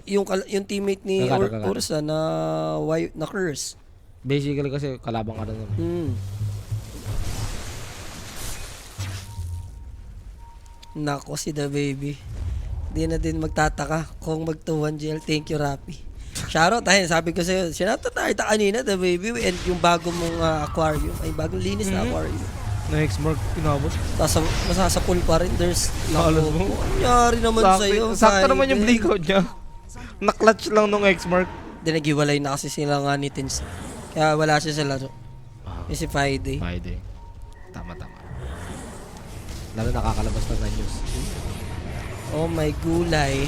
yung teammate ni Ursa na curse. Basically kasi kalabang ka na naman. Nako si The Baby. Di na din magtataka kung mag-2-1 GL. Thank you, Rapi. Shoutout tayo, sabi ko sa'yo, sinata tayo kanina, The Baby, and yung bago mong aquarium, ay bagong linis na aquarium. Next mark, pinabot. Tapos masasapul pa rin, there's Nakalas mo. Nangyari naman sa'yo. Sakto naman yung blink out niya. Na-clutch lang nung X-mark. Di naghiwalay na kasi sila nga ni Tins. Kaya wala siya sa laro. Kasi Friday. Tama. Lalo nakakalabas na news. Oh my gulay.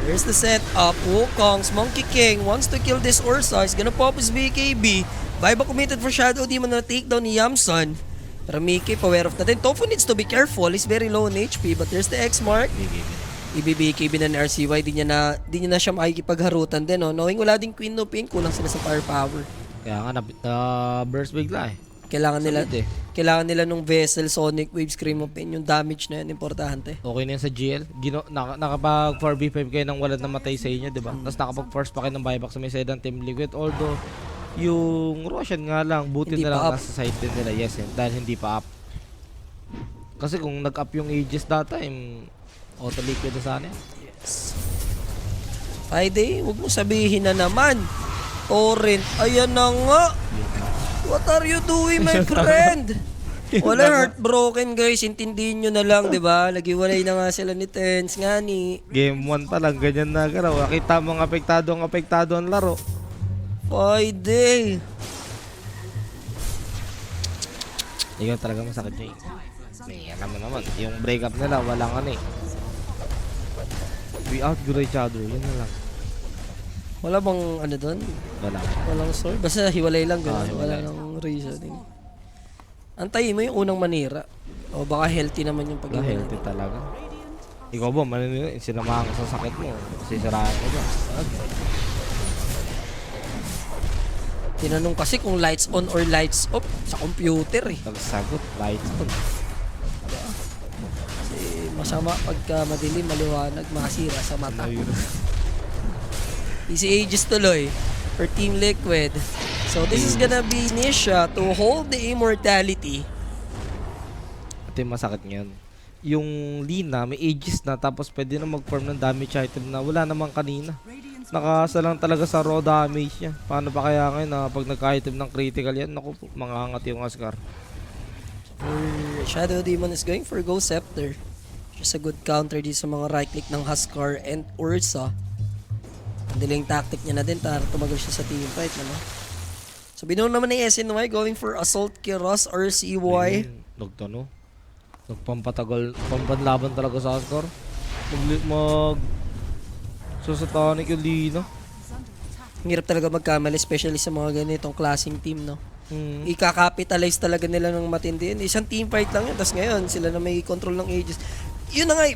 Here's the setup. Wukong's Monkey King wants to kill this Ursa. He's gonna pop his BKB. Viva committed for Shadow Demon na take down ni Yamson. Pero Mickey, aware of natin. Tofu needs to be careful. He's very low in HP. But there's the X mark. BKB na ng RCY. Di niya na siya makikipagharutan din. No? Knowing wala ding Queen no Pink, kulang sila sa firepower. Kaya nga, burst bigla eh. Kailangan nila nung Vessel, Sonic Wave, Scream of Pain. Yung damage na yun, importante. Okay na yan sa GL. Nakapag 4v5 kayo nang walang namatay sa inyo, diba? Tapos nakapag-force pa kayo ng buyback sa may side ng Team Liquid. Although, yung Roshan nga lang, buti Hindi na pa lang nasa side din nila. Yes, dahil hindi pa up. Kasi kung nag-up yung Aegis that time, auto liquid na sana yan. Yes. Friday, huwag mo sabihin na naman. Torrent, ayan na nga. What are you doing, my friend? Wala, heartbroken guys. Intindihin nyo na lang, di ba? Nagiwalay na nga sila ni Tens nga ni. Game 1 pa lang, ganyan na garaw. Nakita mong apektado ang laro. Friday. Ikaw talaga masakit nyo eh. Alam mo naman, yung breakup nila, walang ano eh. We outgrow each other, yun na lang. Wala bang ano doon? Walang sword? Basta hiwalay lang gano'n. Wala nang reasoning. Antayin mo yung unang manira. O baka healthy naman yung pag-iwalay. Healthy talaga. Ikaw ba, sinamahan ka sa sakit mo. Sisiraan mo ba? Tinanong kasi kung lights on or lights off sa computer eh. Nagsagot, lights on. Kasi masama pagka madilim, maliwanag, masira sa mata. Easy Aegis tuloy for Team Liquid. So this is gonna be Nisha to hold the immortality. Ito yung masakit ngayon. yung Lina, may Aegis na, tapos pwede na mag-farm ng damage item na wala naman kanina. Nakasa lang talaga sa raw damage niya. Paano pa kaya ngayon na pag nagka-item ng critical yan? Naku po, mangangat yung Huskar. Shadow Demon is going for Ghost Scepter. Just a good counter di sa mga right click ng Huskar and Ursa. Delaying tactic niya na din para tumagal siya sa teamfight, ano? So binuo naman ni SNY going for Assault Kiros or CY. Nagtano. Nagpampatagal, pampanlaban talaga sa Huskar. Susatanic yung Lina. Ang hirap talaga magkamali, especially sa mga ganitong klaseng team, no? Mm. I-capitalize talaga nila ng matindi yun. Isang team fight lang yun, tapos ngayon sila na may control ng Aegis. Yun na nga,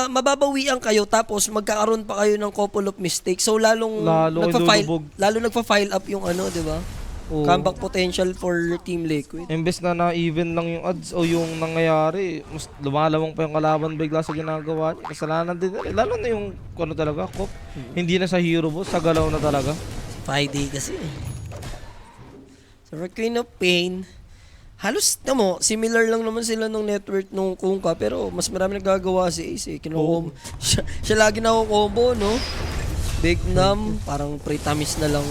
mababawian kayo tapos magkakaroon pa kayo ng couple of mistakes. So lalong ilulubog. nagfa-file up yung ano, 'di ba? Oo. Comeback potential for Team Liquid. Imbes na na-even lang yung odds o yung nangyayari, mas lumalawang pa yung kalaban bigla sa ginagawa niya. Kasalanan din nila. Lalo na yung ano talaga, Kop. Hindi na sa hero boss, sa galaw na talaga. Friday kasi. So for Queen of Pain, halos na mo, similar lang naman sila ng network nung Kungka, pero mas marami nagagawa si Ace. Siya lagi na combo, no? Big Nam, parang pre-tamis na lang.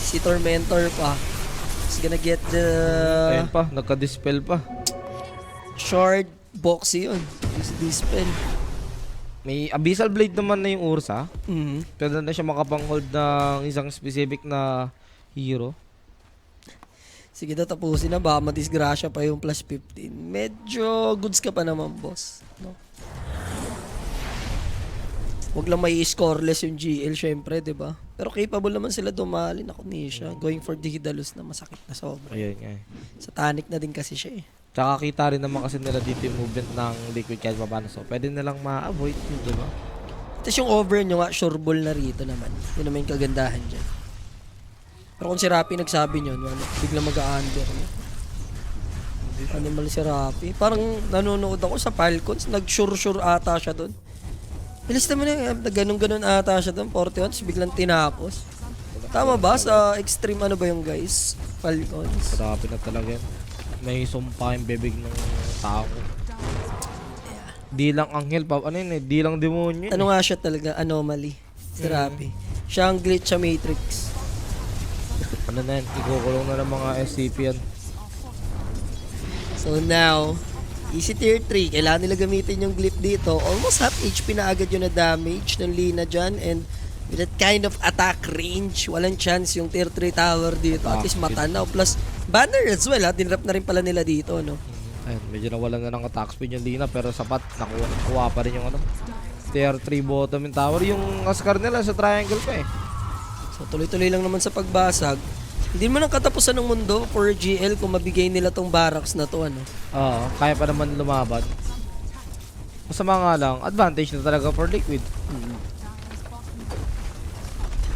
Si Tormentor pa. He's gonna get the Ayun pa, nagka-dispel pa. shard boxy yun. Use dispel. May Abyssal Blade naman na yung Ursa. Mhm. Pwede na siya makapang-hold ng isang specific na hero. Sige daw, tapusin na. Baka madisgrasya pa yung plus 15. Medyo goods ka pa naman, boss. No? Huwag lang may scoreless yung GL, syempre, di ba? Pero capable naman sila dumali. Naku, Nisha. Going for Dihidalus na masakit na sobra. Ayun nga. Sa Tanic na din kasi siya eh. Tsaka kita rin naman kasi nila dito yung movement ng Liquid kahit paano. So, pwede nilang ma-avoid yun, di ba? Tapos yung over nyo nga, sure ball na rito naman. Yun naman yung kagandahan dyan. Pero kung si Rapi nagsabi nyo, ano, biglang mag-a-under. No? Animal si Rapi. Parang nanonood ako sa Falcons, nag-sure ata siya doon. Bilis naman na ganun-ganun ata siya doon, 41, biglang tinapos. Tama ba? Sa extreme ano ba yung guys? Falcons. Grabe na talaga yan. May sumpa yung bebig ng tao. Di lang anghel pa. Ano yun eh? Di lang demonyo. Ano nga siya talaga? Anomaly. Si Rapi. Siya ang glitch sa Matrix. Ano na yan? Ikukulong na ng mga SCP yan. So now, easy tier 3. Kailangan nila gamitin yung glyph dito. Almost half HP na agad yun na damage ng Lina dyan. And with that kind of attack range, walang chance yung tier 3 tower dito. At least matanaw. Plus, banner as well ha. Dinrap na rin pala nila dito, no? Ayun, medyo nawalan na ng attack speed yung Lina. Pero sapat, nakuha pa rin yung ano. Tier 3 bottom yung tower. Yung Huskar nila sa triangle pa eh. So tuloy-tuloy lang naman sa pagbasag. Hindi mo nang katapusan ng mundo for GL kung mabigay nila tong barracks na to, ano? Oo, kaya pa naman lumaban. Masama nga lang, advantage na talaga for Liquid.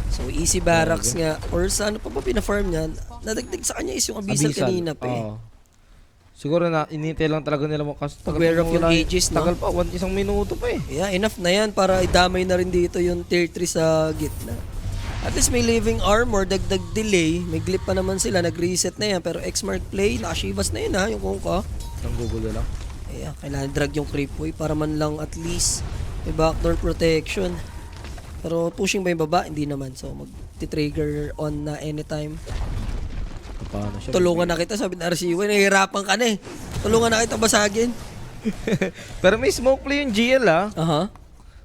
So easy barracks nga. Or sa ano pa ba pina-farm niya? Nadagdag sa kanya is yung Abyssal kanina pa eh. Oo. Siguro na inintay lang talaga nila mo kasi Pag-wear of yung Aegis, no? Tagal pa, isang minuto pa eh. Yeah, enough na yan para idamay na rin dito yung tier 3 sa gitna. At least may living armor, dagdag delay. May glip pa naman sila, nag-reset na yan. Pero X-Smart play, nakashivas na yun ha, yung Kungka. Nang gugulo lang. Yeah, kailangan drag yung Creepway para man lang at least may backdoor protection. Pero pushing ba yung baba? Hindi naman. So mag-trigger on na anytime. Paano siya? Tulungan na kita, sabi ng RCY. Nahihirapan ka na eh. Tulungan na kita basagin. Pero may smoke play yung GL ah. Aha.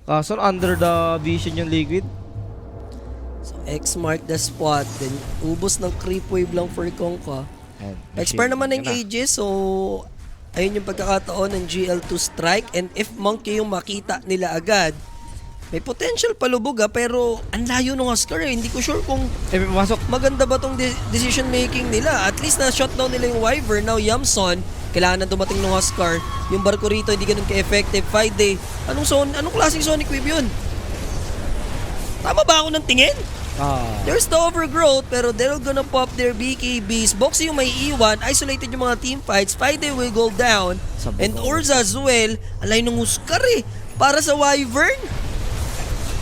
Kaso under the vision yung Liquid. So X mark the spot. Then ubos ng creep wave lang for Kongka. Expire naman ng Aegis. So ayun yung pagkakataon ng GL to strike. And if Monkey yung makita nila agad, may potential palubog pero ang layo ng Huskar eh. Hindi ko sure kung masok. maganda ba tong decision making nila. At least na-shutdown nila yung Wyvern. Now Yamson, kailangan na dumating ng Huskar. Yung barko rito hindi ganun ka-effective. 5 day. Anong klaseng Sonic Wave yun? Tama ba ako ng tingin? There's the overgrowth pero they're gonna pop their BKBs. Boxy yung may iwan. Isolated yung mga team fights. 5 day will go down. And Urza as well. Alay ng Huskar eh. Para sa Wyvern.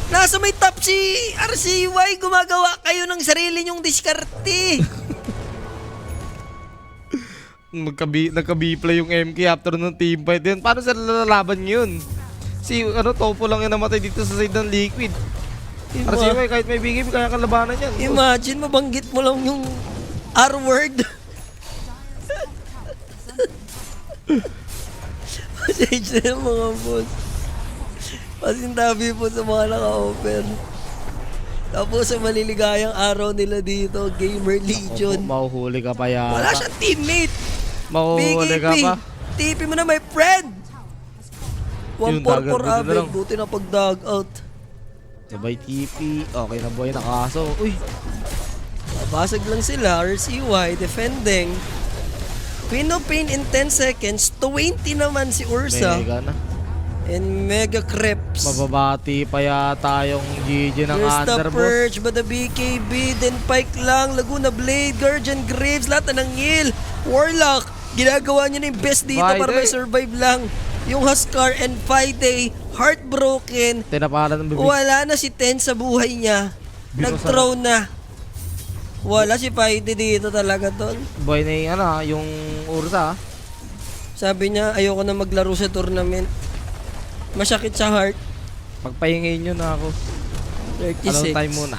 Nasa may top si RCY, gumagawa kayo ng sarili nyong diskarte. Nagka-B-play yung MK after ng team fight yun. Paano sila lalaban yun? Si Topo lang yung namatay dito sa side ng Liquid. Para si Way, kahit may bigay, kaya kalabanan yan. Imagine, mabanggit mo lang yung R-word. Pasage na yung mga boss. Pasintabi po sa mga naka-open. Tapos sa maliligayang araw nila dito, Gamer Legion. Mahuhuli ka pa yata. Wala siyang teammate. Mahuhuli ka pa. TP mo na, my friend. Yung 1-4 dagat, for buti na Abel. lang. Buti na pag-dog out. Sabay TP. Okay na boy, nakaso. Uy, Basag lang sila. RCY defending. Queen of Pain in 10 seconds. 20 naman si Ursa. mega na. And Mega Creps. Mababati pa yata yung GG ng Here's the Underboss. Purge, but the BKB, then Pike lang, Laguna Blade, Guardian Graves, lahat na nangil. Warlock, ginagawa niya na yung best dito para may survive lang. Yung Huskar and Friday, heartbroken. Tinapalan ng bibig. Wala na si Ten sa buhay niya. Nag-throw na. Wala si Friday dito talaga, tol. Boy na yung yung Ursa. Sabi niya, ayoko na maglaro sa tournament. Masakit sa heart. Pagpahingin nyo na ako. 36. Alone time muna.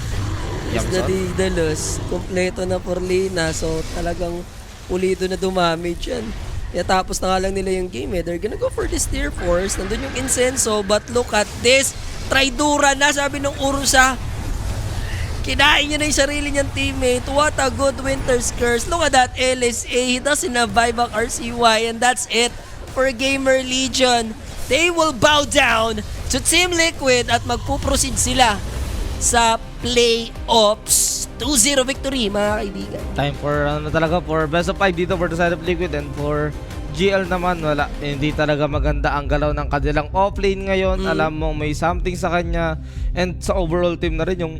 Is the Daedalus. Kompleto na for Lina. So talagang pulido na dumamage yan. Kaya tapos na nga lang nila yung game eh. They're gonna go for this tier 4. Nandun yung Incenso. But look at this. Traidura na, sabi ng Ursa. Kinain niya na yung sarili niyang teammate. What a good Winter's Curse. Look at that LSA. He doesn't have buyback RCY. And that's it for Gamer Legion. They will bow down to Team Liquid at magpuproceed sila sa playoffs. 2-0 victory, mga kaibigan. Time for talaga for best of 5 dito for the side of Liquid, and for GL naman wala. Hindi talaga maganda ang galaw ng kanilang offlane ngayon. Alam mo may something sa kanya, and sa overall team na rin yung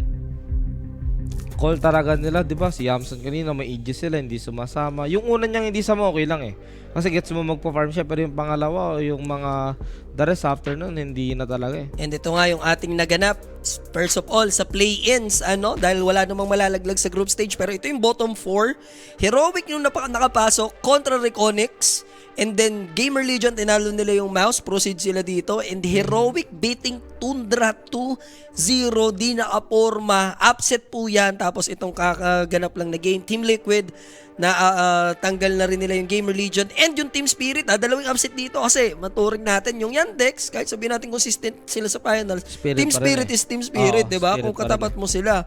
call talaga nila, 'di ba? Si Yamson kanina may Aegis sila, hindi sumasama. Yung una niyang hindi sama okay lang eh. Kasi gets mo magpa-farm siya, pero yung pangalawa o yung mga the rest after nun, hindi na talaga eh. And ito nga yung ating naganap. First of all, sa play-ins, dahil wala namang malalaglag sa group stage. Pero ito yung bottom 4. Heroic yung nakapasok kontra Reconyx. And then, Gamer Legion, tinalo nila yung mouse. Proceed sila dito. And Heroic beating Tundra 2-0. Di nakaporma. Upset po yan. Tapos itong kakaganap lang na game. Team Liquid, na tanggal na rin nila yung Gamer Legion and yung Team Spirit. Dalawang upset dito kasi maturing natin yung Yandex, kahit sabihin natin consistent sila sa finals. Team Spirit is Team Spirit, di ba? Kung katapat mo sila,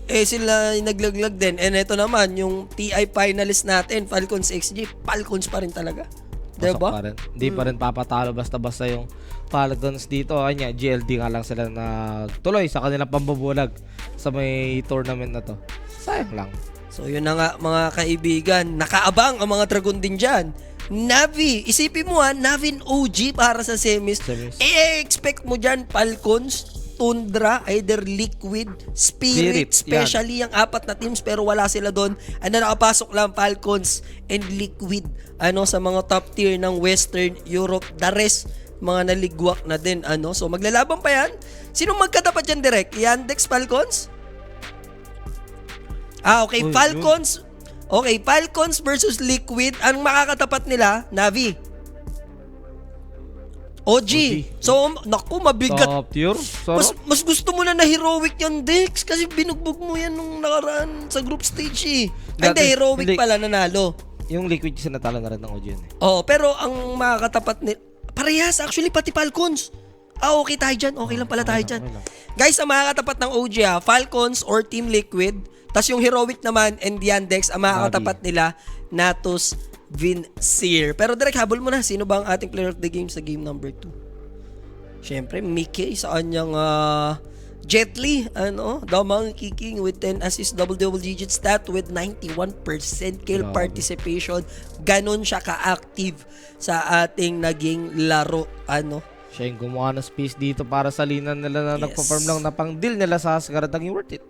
sila naglaglag din. And ito naman, yung TI finalist natin, Falcons XG, Falcons pa rin talaga. Di ba? Hindi pa rin papatalo basta-basta yung Falcons dito. Kanya, GLD nga lang sila na tuloy sa kanilang pambabulag sa may tournament na to. Sayang lang. So yun na nga mga kaibigan, nakaabang ang mga Dragon din dyan. Navi, isipin mo Navi and OG para sa semis. Expect mo dyan Falcons, Tundra, either Liquid, Spirit, especially yung apat na teams pero wala sila doon. Nakapasok lang Falcons and Liquid sa mga top tier ng Western Europe. The rest, mga naligwak na din. So maglalaban pa yan. Sinong magkatapat dyan direct? Yandex, Falcons? Okay, Falcons. Okay, Falcons versus Liquid. Ang makakatapat nila, Navi. OG. So, naku, mabigat. Top tier. Mas gusto mo na heroic yung Dex kasi binugbog mo yan nung nakaraan sa group stage eh. Hindi, heroic pala nanalo. Yung Liquid kasi natalo na rin ng OG yun eh. Pero ang makakatapat ni... Parehas, actually, pati Falcons. Okay tayo dyan. Okay lang pala tayo dyan. Guys, ang makakatapat ng OG Falcons or Team Liquid. Tas yung Heroic naman and Yandex, ang makakatapat nila, Natus, Vincere. Pero direct habol mo na, sino ba ang ating player of the game sa game number 2? Siyempre, Mickey sa kanyang Jet Li, the Monkey King with 10 assists, double digit stat with 91% kill participation. Ganon siya ka-active sa ating naging laro. Siya yung gumawa ng space dito para sa linan nila na nagpa-farm lang na pang deal nila sa Asgard, naging worth it.